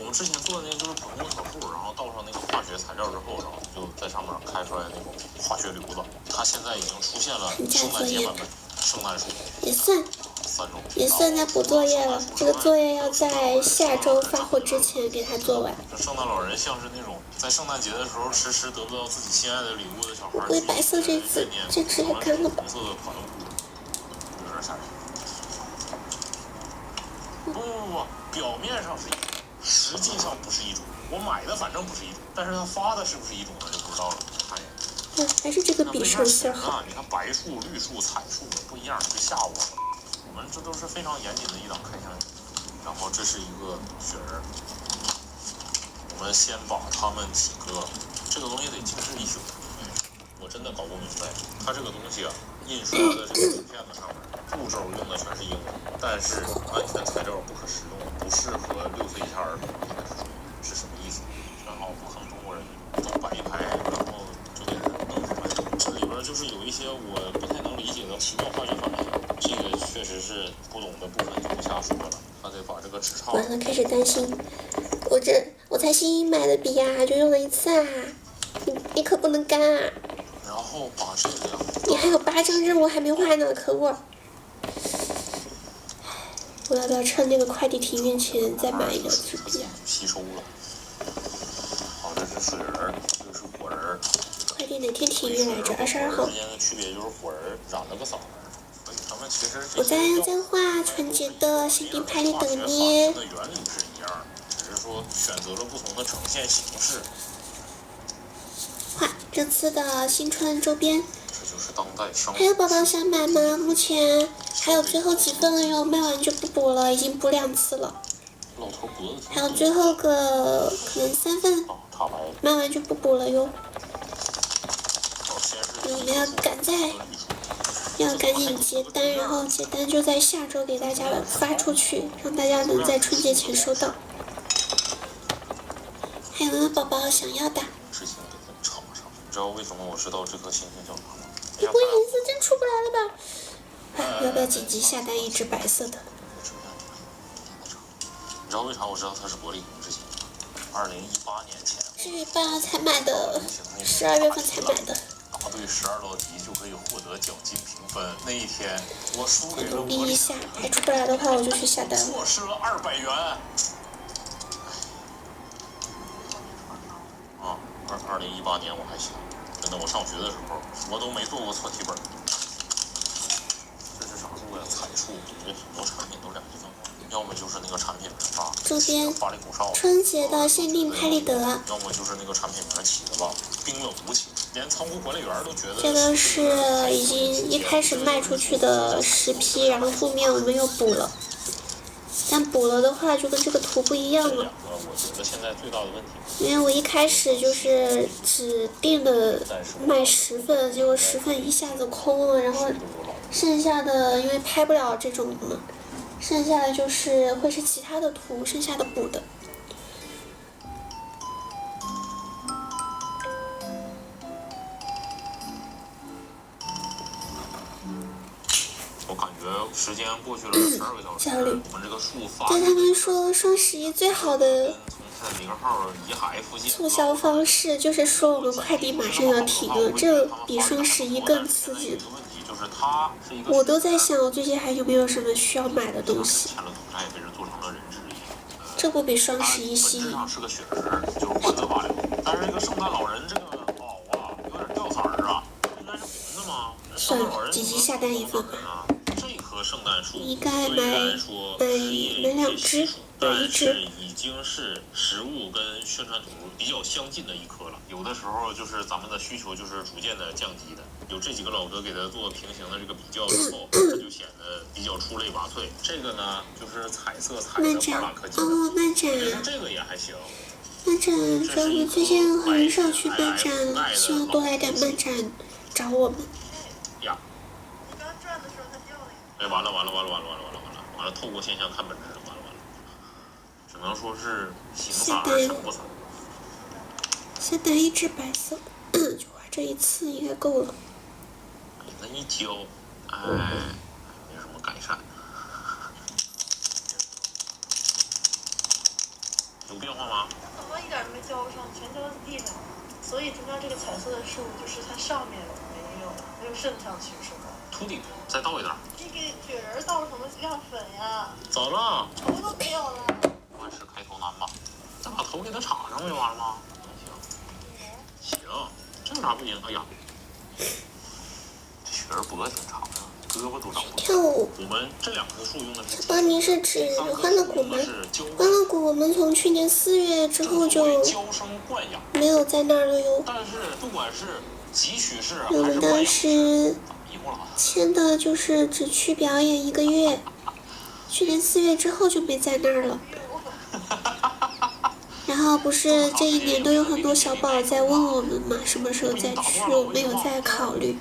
我们之前做的那个就是普通的小树，然后倒上那个化学材料之后，然后就在上面开出来那种化学瘤子。它现在已经出现了圣诞节版本，圣诞树。也算。3种。也算在补作业了。这个作业要在下周发货之前给它做完。这圣诞老人像是那种在圣诞节的时候迟迟得不到自己心爱的礼物的小孩。为白色这次这只也干了吧？红色的跑步，有点吓人。不，表面上是一种，实际上不是一种。我买的反正不是一种，但是他发的是不是一种呢就不知道了。看一眼。还是这个笔手线好。你看白树、绿树、彩树的不一样，别吓我了。我们这都是非常严谨的一档开箱。然后这是一个雪人。我们先把它们几个，这个东西得静置一宿。我真的搞不明白，它这个东西啊，印刷的这个纸片子上面步骤用的全是英文，但是安全材料不可食用，不适合6岁以下儿童，是什么意思？然后不坑中国人，都摆一排，然后就给人弄出来。这里边就是有一些我不太能理解的奇妙化学反应，这个确实是不懂的部分就不瞎说了。他得把这个纸钞。完了，开始担心，我才新买的笔呀，就用了1次啊，你可不能干啊！然后把这个。你还有8张任务还没完呢，可恶！我要不要趁那个快递停运前再买一个纸笔啊？吸收了。好，这是水人，这个是火人。快递哪天停运来着？22号。之间的区别就是火人染了个色儿，所以他们其实。我在画纯洁的限定拍立得呢。的原理是一样的，只是说选择了不同的呈现形式。画这次的新春周边。这就是当代生活。还有宝宝想买吗？目前还有最后几份了哟，卖完就不补了，已经补2次了。老头脖子。还有最后个可能3份，卖完就不补了哟。我们要赶紧结单，然后结单就在下周给大家发出去，让大家能在春节前收到。还有没有宝宝想要的？之前给它插上，你知道为什么我知道这颗星星叫啥吗？这波颜色真出不来了吧？哎，要不要紧急下单一只白色的？你知道为啥我知道它是伯利恒之星吗？2018年前。至于吧，才买的，12月份才买的。答对12道题就可以获得奖金评分。那一天我输给了伯利恒。努力一下，还出不来的话我就去下单了。错失了200元。啊，2018年我还行，真的，我上学的时候我都没做过错题本。这是啥树呀？彩树，我觉得很多产品都2级分化，要么就是那个产品名吧，周边巴黎古少，春节的限定拍立得，要么就是那个产品名起的吧，冰冷无情，连仓库管理员都觉得。这个是已经一开始卖出去的10批，然后后面我们又补了。但补了的话就跟这个图不一样了。两个我觉得现在最大的问题，因为我一开始就是只定的卖10份，结果10份一下子空了，然后剩下的因为拍不了这种嘛，剩下的就是会是其他的图，剩下的补的。我感觉时间过去了12个小时，焦虑我们这个数发对他们说双11最好的从他的名号怡海附近促销方式就是说我们快递马上要停了，这比双11更刺激。就是它是一个我都在想我最近还有没有什么需要买的东西。签了图，它也被人做成了人质一样。这不比双11吸引？本质上是个雪人，就是欢乐罢了。但是这个圣诞老人这个袄啊，有点掉色儿啊，应该是红的吗？算了，直接下单一份吧。这棵圣诞树应该买2只，买1只。已经是实物跟宣传图比较相近的一棵了。有的时候就是咱们的需求就是逐渐的降低的。有这几个老哥给它做平行的这个比较之后，它就显得比较出类拔萃。这个呢，就是彩色彩的巴拉科技。哦，漫展。这个也还行。漫展，主要我最近很少去漫展，希望多来点漫展找我们。呀。你刚转的时候它掉了。哎，完了！透过现象看本质，完了！只能说是形色而神不散。先单1只白色，就画这一次应该够了。那一浇，哎，没什么改善。有变化吗？怎么一点都没浇上，全浇在地上，所以中间这个彩色的树就是它上面没有渗上去，是吗？秃顶，再倒一点。这个雪人倒什么亮粉呀？咋了？头都没有了。万事开头难吧？再把头给它插上不就完了吗？行，这有啥不行？哎呀，这雪人脖子挺长的，胳膊都长不跳舞。我们这2棵树用的是。邦尼是指欢乐谷吗？欢乐谷我们从去年4月之后就没有在那儿了哟。但是不管是汲取式我们当时签的就是只去表演1个月，去年4月之后就没在那儿了。然后不是这1年都有很多小宝在问我们嘛，什么时候再去？我们有在考虑，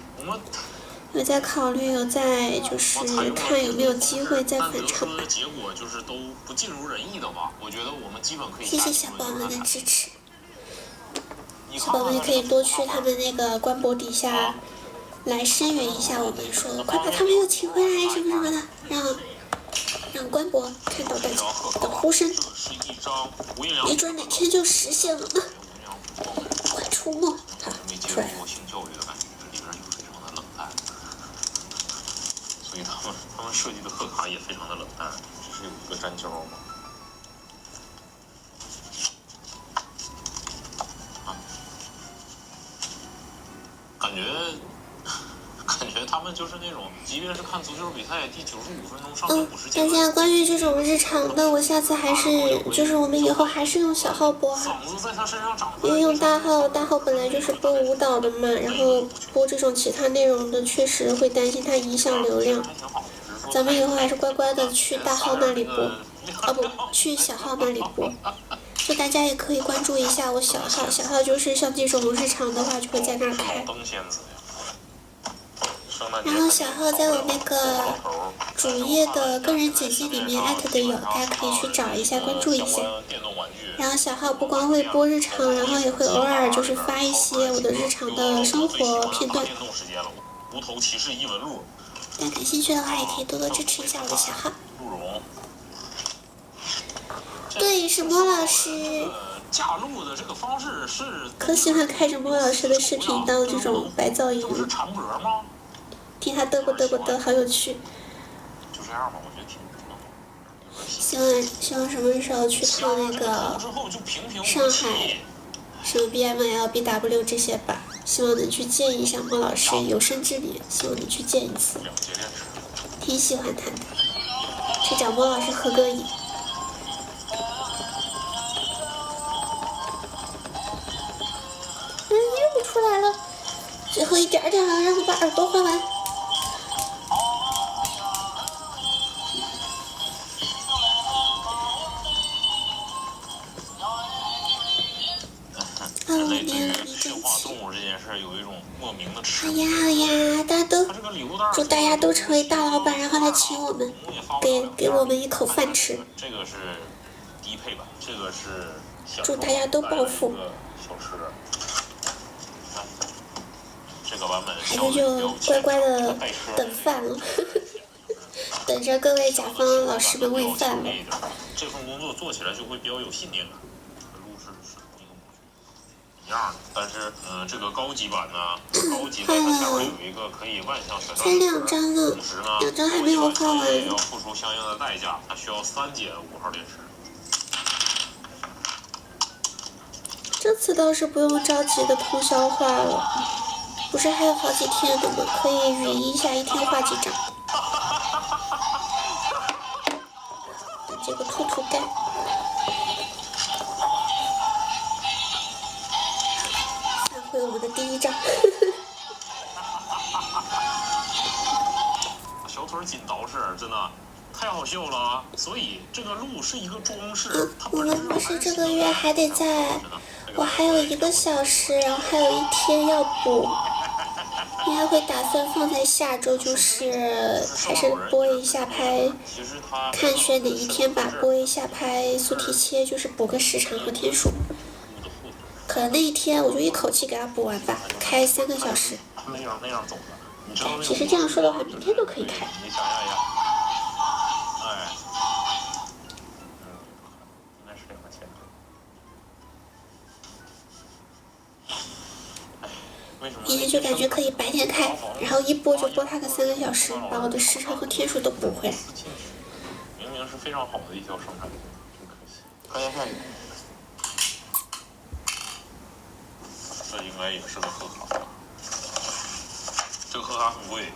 有在考虑，有在就是看有没有机会再返场吧。结果就是都不尽如人意的话，我觉得我们基本可以。谢谢小宝们的支持，小宝们可以多去他们那个官博底下来声援一下我们，说快把他们又请回来什么什么的，让官博看到大家的呼声，没准哪天就实现了呢。快出没！好，出来了。所以他们设计的贺卡也非常的冷淡，只是有一个粘胶嘛。感觉他们就是那种，即便是看足球比赛第95分钟上半50节。大家关于这种日常的，我下次还是就是我们以后还是用小号播哈，因为用大号本来就是播舞蹈的嘛，然后播这种其他内容的确实会担心它影响流量。咱们以后还是乖乖的去大号那里播，不，去小号那里播。就大家也可以关注一下我小号就是像这种日常的话就会在那儿开。然后小号在我那个主页的个人简介里面艾特的有，大家可以去找一下关注一下。然后小号不光会播日常，然后也会偶尔就是发一些我的日常的生活片段。大家感兴趣的话也可以多多支持一下我的小号。对，是莫老师。可喜欢看着莫老师的视频当这种白噪音了。听他嘚啵嘚啵嘚，好有趣。就这样吧，我觉得挺希望什么时候去趟那个上海，什么 BML、BW 这些吧，希望能去见一下莫老师有生之年，希望能去见一次。挺喜欢他的，去找莫老师合个影。又出来了，最后一点了，让我把耳朵换完。人类对于年你驯真气。化动物这件事有一种莫名的耻辱。好呀好呀，它这个礼物袋祝大家都成为大老板，然后来请我们，给我们一口饭吃。这个是低配版，这个是祝大家都暴富。小吃。这个版本孩子就乖乖的等饭了，等着各位甲方老师们喂饭了。这份工作做起来就会比较有信念感。路是同一个模具，一样的，但是这个高级版呢，高级的它下边有一个可以万向旋转。才2张呢，2张还没有画完。也要付出相应的代价，它需要3节5号电池。这次倒是不用着急的通宵画了，不是还有好几天的吗？可以匀一下，一天画几张。把这个涂盖。返回我们的第1张。小腿紧捯饬，真的太好笑了。所以这个鹿是一个装饰。我们不是这个月还得在。我还有1个小时，然后还有1天要补，应该会打算放在下周，就是还是播一下拍，看选哪一天吧，播一下拍素体切，就是补个时长和天数。可能那一天我就一口气给它补完吧，开3个小时。那样走的。其实这样说的话，明天都可以开。你想象一下，哎，应该是2个千。明天就感觉可以白天开，然后一播就播它个3个小时，把我的时长和天数都补回来。明明是非常好的一条生产线，真可惜。快点看，这应该也是个贺卡，这个贺卡很贵。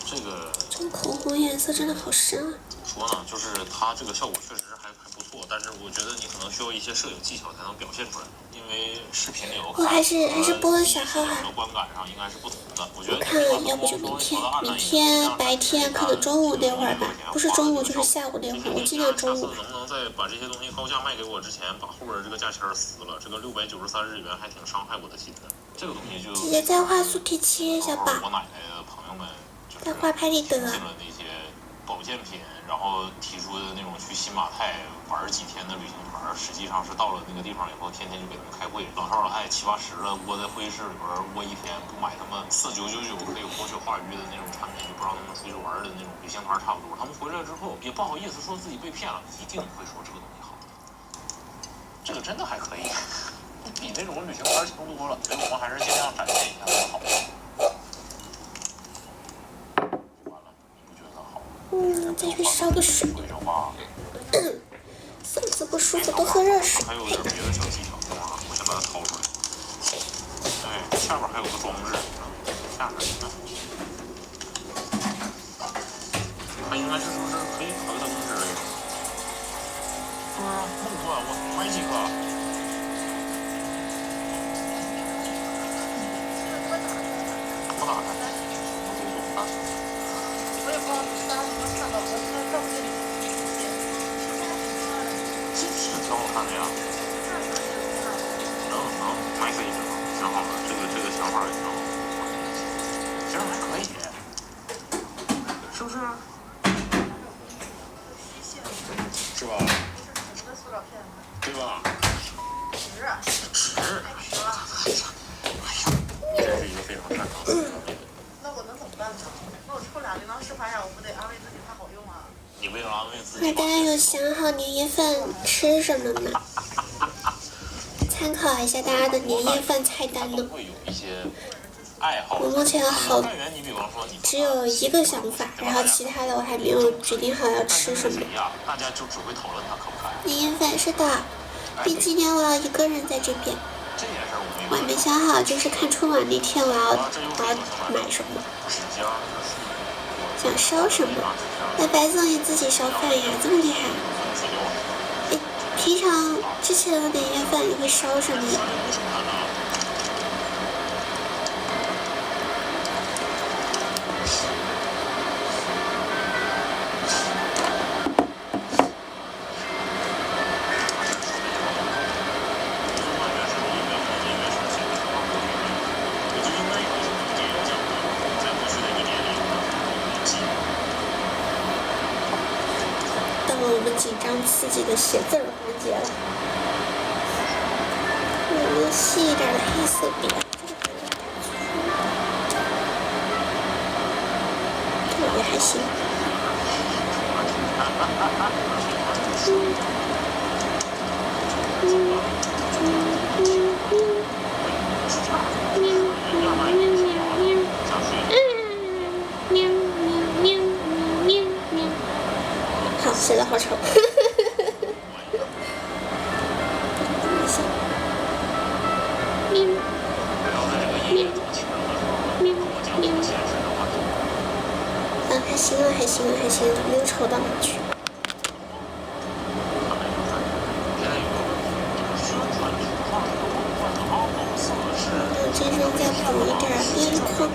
这个口红颜色真的好深啊！说呢，就是它这个效果确实还不错，但是我觉得你可能需要一些摄影技巧才能表现出来，因为视频里我还是播小号的观感上应该是不同的。我觉得看要不就明天白天可能中午那会儿吧，不是中午就是下午那会儿，我尽量中午。能不能在把这些东西高价卖给我之前，把后边这个价签撕了？这个693日元还挺伤害我的心的。这个东西就姐姐在画素体切，小宝。我奶奶的朋友们在画拍立得。进了那些保健品，然后提出的那种去新马泰玩几天的旅行团，实际上是到了那个地方以后，天天就给他们开会，老少老太7、80的窝在会议室里边窝一天，不买他们4999可以活血化瘀的那种产品，就不让他们出去玩的那种旅行团差不多。他们回来之后也不好意思说自己被骗了，一定会说这个东西好，这个真的还可以，比那种旅行团强多了。所以我们还是尽量展现一下它的好。再去烧个水。嗓子不舒服，多喝热水。还有点别的小技巧，我先把它掏出来。哎，下边还有个装置，下边你看，它应该是不是可以调灯之类的？是不是？梦幻，我买几个？不打开。我也不知道大家能不能看到，我看不见你。挺好看的呀。能买这一张，挺好的，这个想法也挺好，其实还可以，是不是？是吧？对吧？值啊！这是一个非常擅长的。那我能怎么办呢？那我抽俩铃铛示范一下，我不得安慰自己它好用啊？你为了安慰自己。那大家有想好年夜饭吃什么吗？参考一下大家的年夜饭菜单呢。我目前好只有1个想法，然后其他的我还没有决定好要吃什么。年夜饭是的，毕竟今年我要1个人在这边，我还没想好，就是看春晚那天我要买什么，想烧什么。那白总也自己烧饭呀，这么厉害！平常之前的年夜饭你会烧什么呀？刺激的写字儿环节了。有个细一点的黑色笔，这个也还行。好，写的好丑。还行了，还行了，还行了，没有丑到哪去。这边再补一点边框，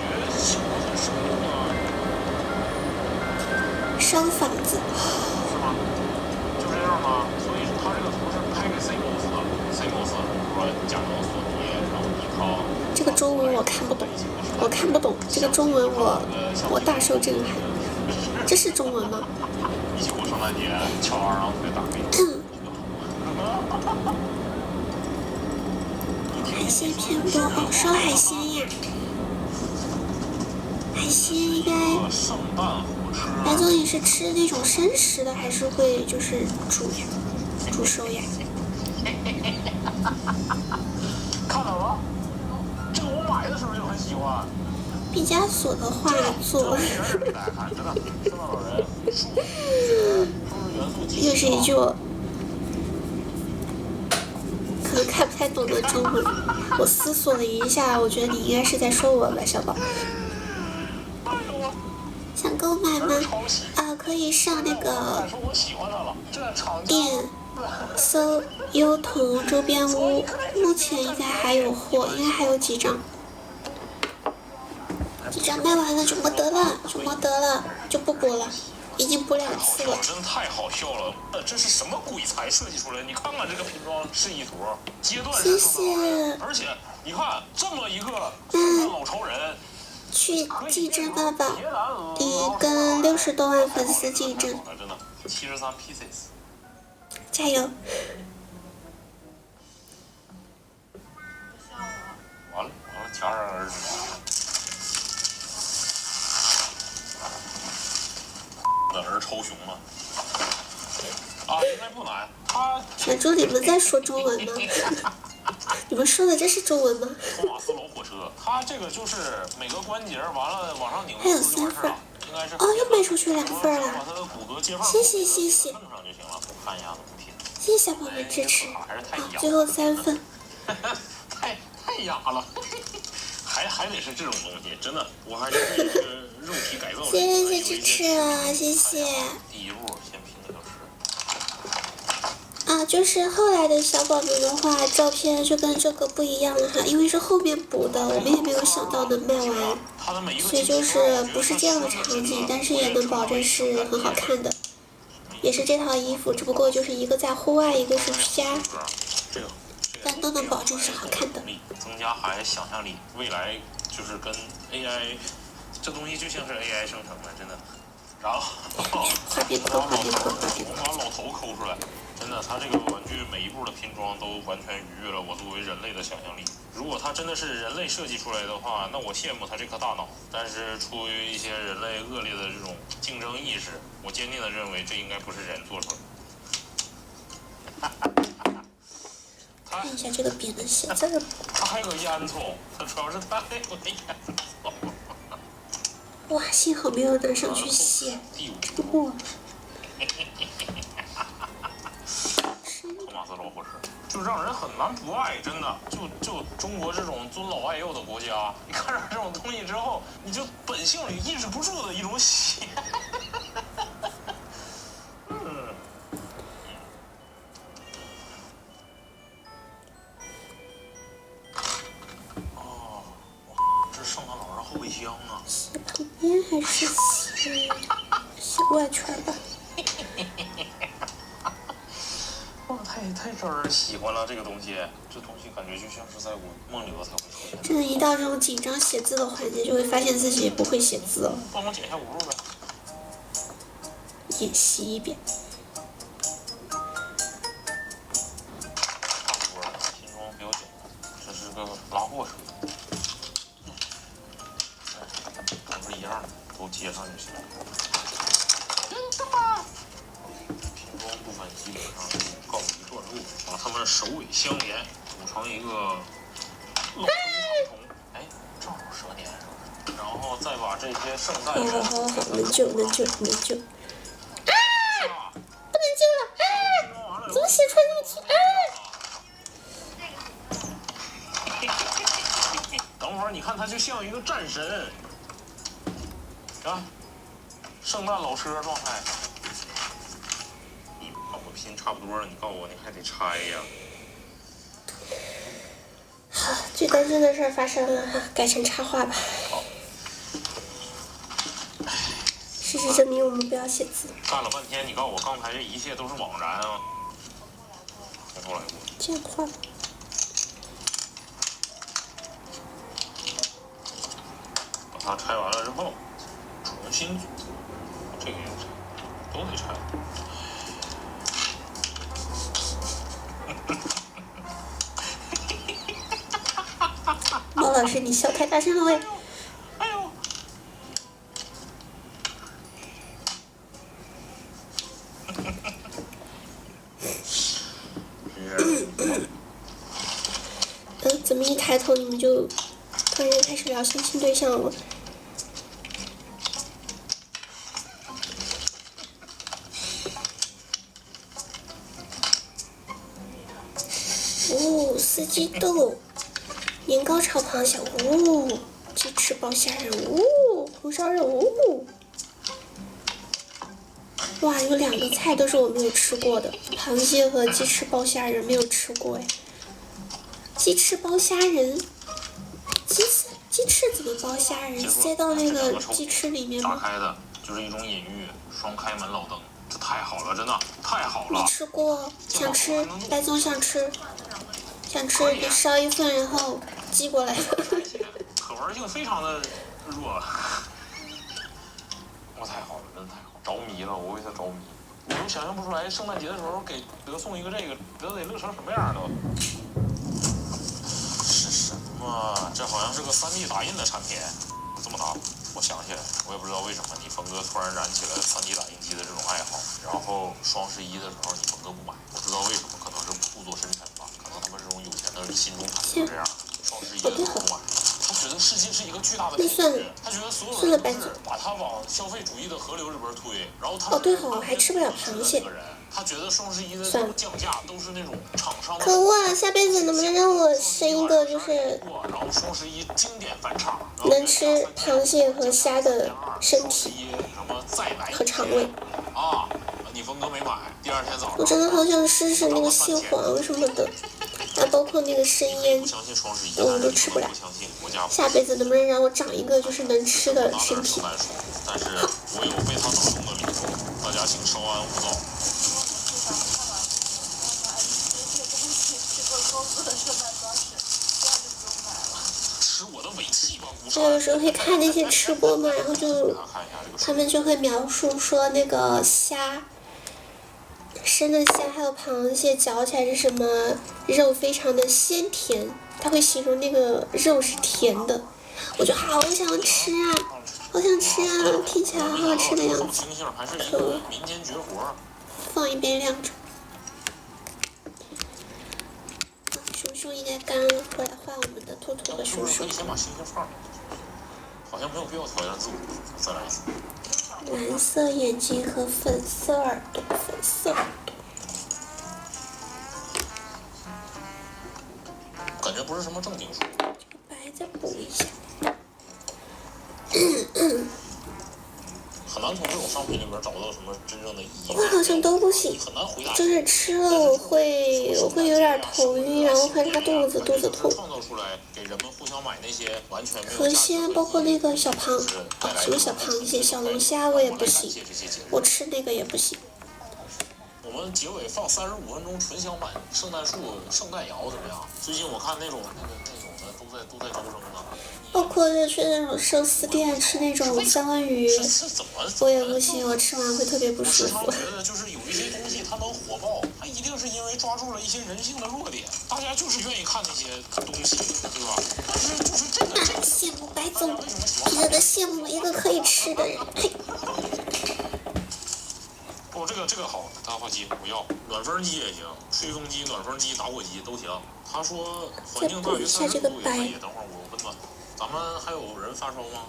烧房子。是吗？就这样吗？所以他这个图是拍给 C 公司的，C 公司说加盟索尼，然后依靠。这个中文我看不懂，我看不懂这个中文我大受震撼。这是中文吗？19圣诞节翘二郎腿打飞。海鲜偏多哦，烧海鲜呀。海鲜应该。圣诞火车。白总也是吃那种生食的，还是会就是煮呀，煮熟呀？看到了，这个我买的时候就很喜欢。毕加索的画作。又是一句我可能看不太懂的中文，我思索了一下，我觉得你应该是在说我吧，小宝。想购买吗？可以上那个店搜优童周边屋，目前应该还有货，应该还有几张。几张卖完了就没得了，就不补了，已经补2次了。真太好笑了，这是什么鬼才设计出来？你看看这个拼装示意图，阶段谢谢。而且你看这么一个老超人。去竞争爸爸，你跟60多万粉丝竞争， 73 pieces， 加油！完了，戛然而止。的儿超雄了。应该不难。小猪，你们在说中文吗？你们说的这是中文吗？托马斯老火车，它这个就是每个关节完了往上拧。还有3份。又卖出去2份了。谢谢谢谢。谢谢小宝贝支持。最后3份。太雅了。还得是这种东西，真的，我还是对这个肉体改造。谢谢支持啊，谢谢。第一步先拼1个10。就是后来的小宝贝的话，照片就跟这个不一样了哈，因为是后面补的，我们也没有想到能卖完，所以就是不是这样的场景，但是也能保证是很好看的，也是这套衣服，只不过就是一个在户外，一个是居家，但都能保证是好看的。增加孩子想象力，未来就是跟 AI 这东西就像是 AI 生成的，真的。然后画边抠，我们把老头抠出来。真的，他这个玩具每一步的拼装都完全逾越了我作为人类的想象力。如果他真的是人类设计出来的话，那我羡慕他这颗大脑。但是出于一些人类恶劣的这种竞争意识，我坚定的认为这应该不是人做出来的。看一下这个笔能写字儿。他还有个烟囱，他主要是他还有个烟囱。哇，幸好没有拿上去写，这个墨。托马斯老火车就让人很难不爱，真的。就中国这种尊老爱幼的国家，你看上这种东西之后，你就本性里抑制不住的一种喜。这是圣诞老人后备箱啊。写旁边还是写外圈吧。太招人喜欢了，这个东西，这东西感觉就像是在我梦里头才会出现。真的，一到这种紧张写字的环节，就会发现自己不会写字了。帮我剪一下5路呗。演习一遍。接上就行。拼装部分基本上就告一段落，把它们首尾相连，组成一个老生常谈。哎，正好蛇年是不是？然后再把这些圣诞元素。好，能救。啊！不能救了！啊！怎么写出来那么粗？等会儿你看，它就像一个战神，啊，圣诞老车状态。你帮我拼差不多了，你告诉我你还得拆呀。好，最担心的事儿发生了哈，改成插画吧。事实证明我们不要写字。干了半天，你告诉我刚才这一切都是枉然啊！从头来过。这样画。把它拆完了之后，重新组，这个也拆，都得拆。猫老师，你笑太大声了喂！哎呦！怎么一抬头你们就突然开始聊相亲对象了？哦，四季豆，年糕炒螃蟹，哦，鸡翅爆虾仁，哦，红烧肉，哦。哇，有2个菜都是我没有吃过的，螃蟹和鸡翅爆虾仁没有吃过哎。鸡翅包虾仁，鸡翅怎么包虾仁？塞到那个鸡翅里面吗？打开的就是一种隐喻，双开门老灯，这太好了，真的太好了。没吃过，想吃，白总想吃，给烧一份，然后寄过来。可玩性非常的弱。哇，太好了，真的太好了，着迷了，我为他着迷。我都想象不出来，圣诞节的时候给德送一个这个，德得乐成什么样的。是什么？这好像是个3D 打印的产品，这么大。我想起来，我也不知道为什么，你峰哥突然燃起了3D 打印机的这种爱好。然后双11的时候，你峰哥不买，我不知道为什么，可能是故作深沉吧，可能他们这种有钱的心中产就这样。双11的时候不买。他觉得世界是一个巨大的体制，他觉得所有人都是把他往消费主义的河流里边推，然后他哦对哦，还吃不了螃蟹。他觉得双11的降价都是那种厂商。可恶啊！下辈子能不能让我生一个就是然后双11经典返场，能吃螃蟹和虾的身体和肠胃？啊，你峰哥没买，第2天早上。我真的好想试试那个蟹黄什么的。啊，包括那个生腌，我都吃不来。下辈子能不能让我长一个就是能吃的身体？但是我有被他打动的理由，大家请稍安勿躁。吃我的尾气吧！我有时候会看那些吃播嘛，然后就他们就会描述说那个虾。生的虾还有螃蟹嚼起来是什么肉非常的鲜甜，他会形容那个肉是甜的，我就好想吃啊，好想吃啊，听起来好好吃的样子。可恶，放一边晾着。熊熊应该干了，过来换我们的兔兔和熊熊。好像没有必要挑战自我，再来一次。蓝色眼睛和粉色耳朵，感觉不是什么正经书。这个白再补一下。很难从这种商品里边找到什么真正的意义。我好像都不行，就是吃了我会有点头晕，然后会拉肚子，肚子痛。河鲜包括那个小螃，什么小螃蟹、小龙虾我也不行，我吃那个也不行。我们结尾放35分钟纯享版圣诞树、圣诞摇怎么样？最近我看那种的都在招生呢。包括就去那种寿司店吃那种三文鱼，我也不行，我吃完会特别不舒服。我时常觉得就是有一些东西它能火爆，它一定定是因为抓住了一些人性的弱点，大家就是愿意看那些东西，对吧？但是就是这个，羡慕白总，觉得羡慕一个可以吃的人。嘿，哦，这个好，打火机我要，暖风机也行，吹风机、暖风机、打火机都行。他说环境大于30度也可以。等会儿我问暖，咱们还有人发烧吗？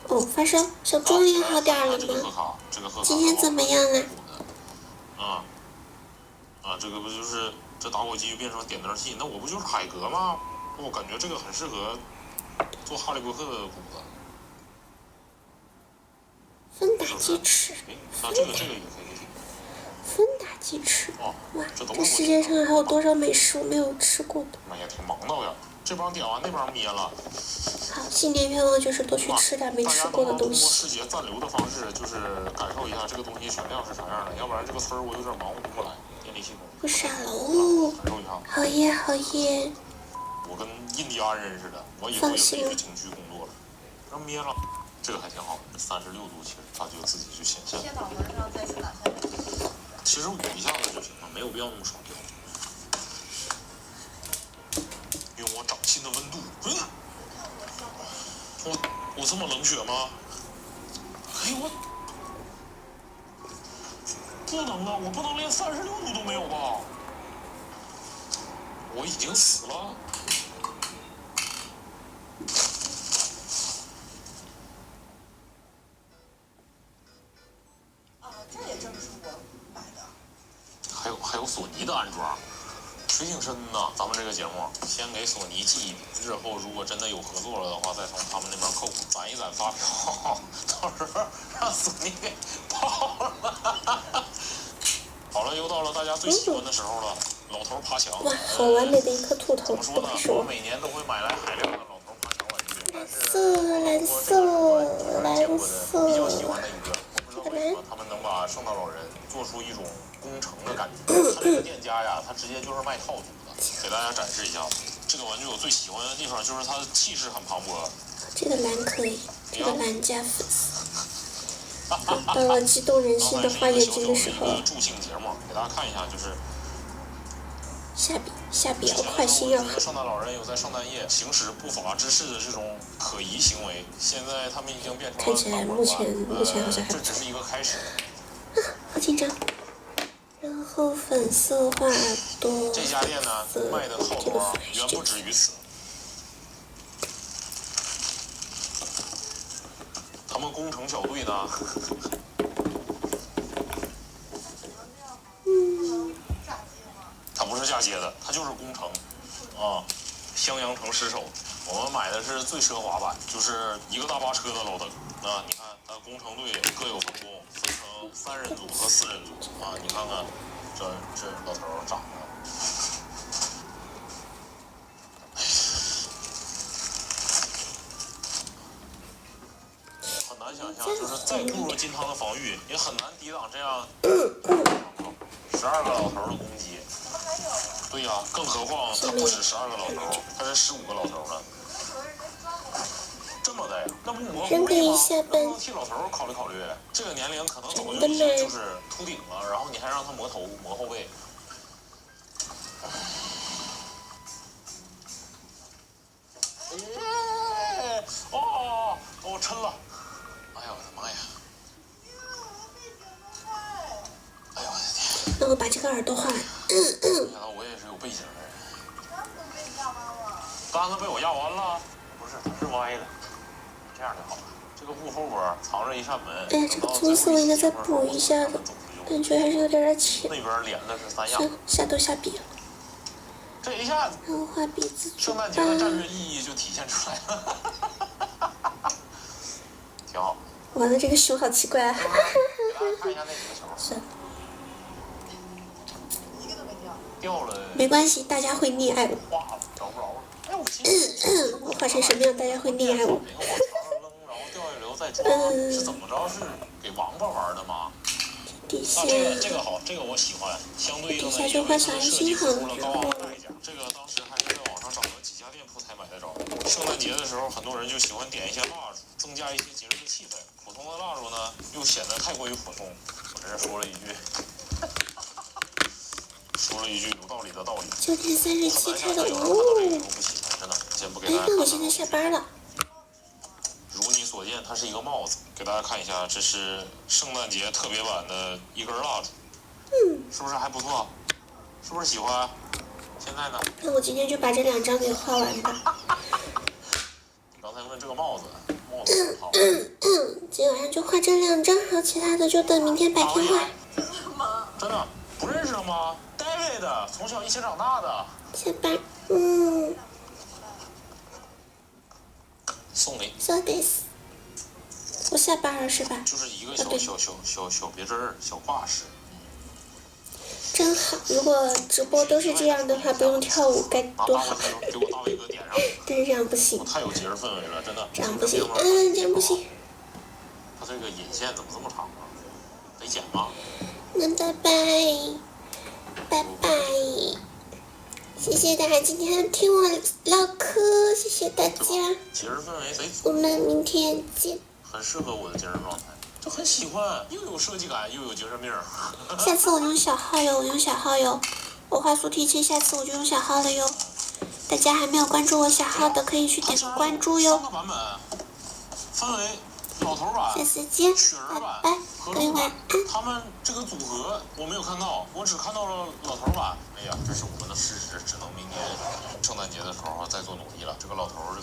哦，发烧，小钟灵好点了这个贺吗？卡，这个贺卡。今天怎么样了？这个不就是这打火机就变成点灯器？那我不就是海格吗？我感觉这个很适合做哈利波特的谷子。芬达鸡翅，那这个也可以。芬达鸡翅，哦，哇，这世界上还有多少美食我没有吃过的？妈呀，挺忙到呀！这帮点完，那帮憋了。好，新年愿望就是多去吃点没吃过的东西。通过世节暂留的方式，就是感受一下这个东西选料是啥样的，要不然这个村儿我有点忙活不过来。电力系统。不傻喽！感受一下。好耶，好耶！我跟印第安人似的，我以后也可以去景区工作了。让憋了，这个还挺好的，36度其实它就自己就显现。贴脑门上再次打下来。其实捂一下子就行了，没有必要那么爽掉。用我掌心的温度，我这么冷血吗？哎呦我，不能啊！我不能连36度都没有吧？我已经死了。这也正是我买的。还有索尼的安装。水挺深呐，咱们这个节目先给索尼寄一笔，日后如果真的有合作了的话，再从他们那边扣攒一攒发票，到时候让索尼给爆了。好了，又到了大家最喜欢的时候了，老头爬墙。哇，好完美的一颗兔头，怎么说呢？我每年都会买来海量的老头爬墙玩具，蓝色，比较喜欢的一个，我不知道为什么他们能把圣诞老人做出一种工程的感觉。他这个店家呀，他直接就是卖套组的，给大家展示一下。这个玩具我最喜欢的地方就是它的气势很磅礴。这个蓝可以，这个蓝加粉丝。到了激动人心的花眼睛的时候，助兴节目给大家看一下，就是下笔要快，心要狠。圣诞老人有在圣诞夜行使不法之事的这种可疑行为，现在他们已经变成了看起来目前好像还这只是一个开始。好紧张。然后粉色花耳朵，这家店呢卖的套装远不止于此。他们工程小队呢，它不是嫁接的，它就是工程啊，襄阳城尸首。我们买的是最奢华版，就是一个大巴车的老灯啊。你看，它工程队各有分工，分成3人组和4人组啊。你看看，这老头长得。很难想象，就是再步入金汤的防御，也很难抵挡这样12个老头的攻击。对呀，更何况他不止12个老头，他是15个老头呢。这么的呀？那不蘑菇吗？能不能替老头考虑考虑？这个年龄可能早就已经就是秃顶了，然后你还让他磨头磨后背。哦，我抻了。哎呀我的妈呀！哎呦我的天！让我把这个耳朵画完。没想到我也是有背景的人。杆子被我压弯了？不是，它是歪的。这样就好了。这个布后边藏着一扇门。哎呀，这个棕色我应该再补一下的，感觉还是有点浅。那边连的是3样。下都下笔了。这一下子，然后画鼻子。圣诞节的战略意义就体现出来了。挺好。完了，这个熊好奇怪啊！给大家看一下那几个球。是。一个都没掉。掉了。没关系，大家会溺爱我。画了，找不着了。哎，我画成什么样，大家会溺爱我。然后掉下流再装，是怎么着？是给王八玩的吗？底下。这个好，这个我喜欢。相对应的，底下就画小爱心好了。高昂的代价。这个当时还是在网上找了几家店铺才买得着。圣诞节的时候，很多人就喜欢点一些蜡烛，增加一些节日的气氛。普通的蜡烛呢，又显得太过于普通。我这说了一句有道理的道理。9点37开的哦。真的，先不给哎，大家。那我现在下班了。如你所见，它是一个帽子，给大家看一下，这是圣诞节特别版的一根蜡烛。是不是还不错？是不是喜欢？现在呢？那我今天就把这2张给画完吧。刚才问这个帽子好。今晚上就画这2张，然后其他的就等明天白天画。真的不认识了吗 ？David， 从小一起长大的。下班，送你。So this， 我下班了是吧？就是一个小别针儿，小挂饰。真好，如果直播都是这样的话，不用跳舞该多好。给我大卫哥点上。但是这样不行。太有节日氛围了，真的。这样不行，这样不行。他这个引线怎么这么长啊？得剪吗？那拜拜，谢谢大家今天听我唠嗑，谢谢大家。节日氛围贼足。我们明天见。很适合我的精神状态。就很喜欢，又有设计感，又有精神病。下次我用小号哟，我话速提前，下次我就用小号了哟。大家还没有关注我小号的，可以去点个关注哟。3个版本，分为老头版、下次见，雪人版和鹿版。他们这个组合我没有看到，我只看到了老头版。哎呀，这是我们的事实，只能明年圣诞节的时候再做努力了。这个老头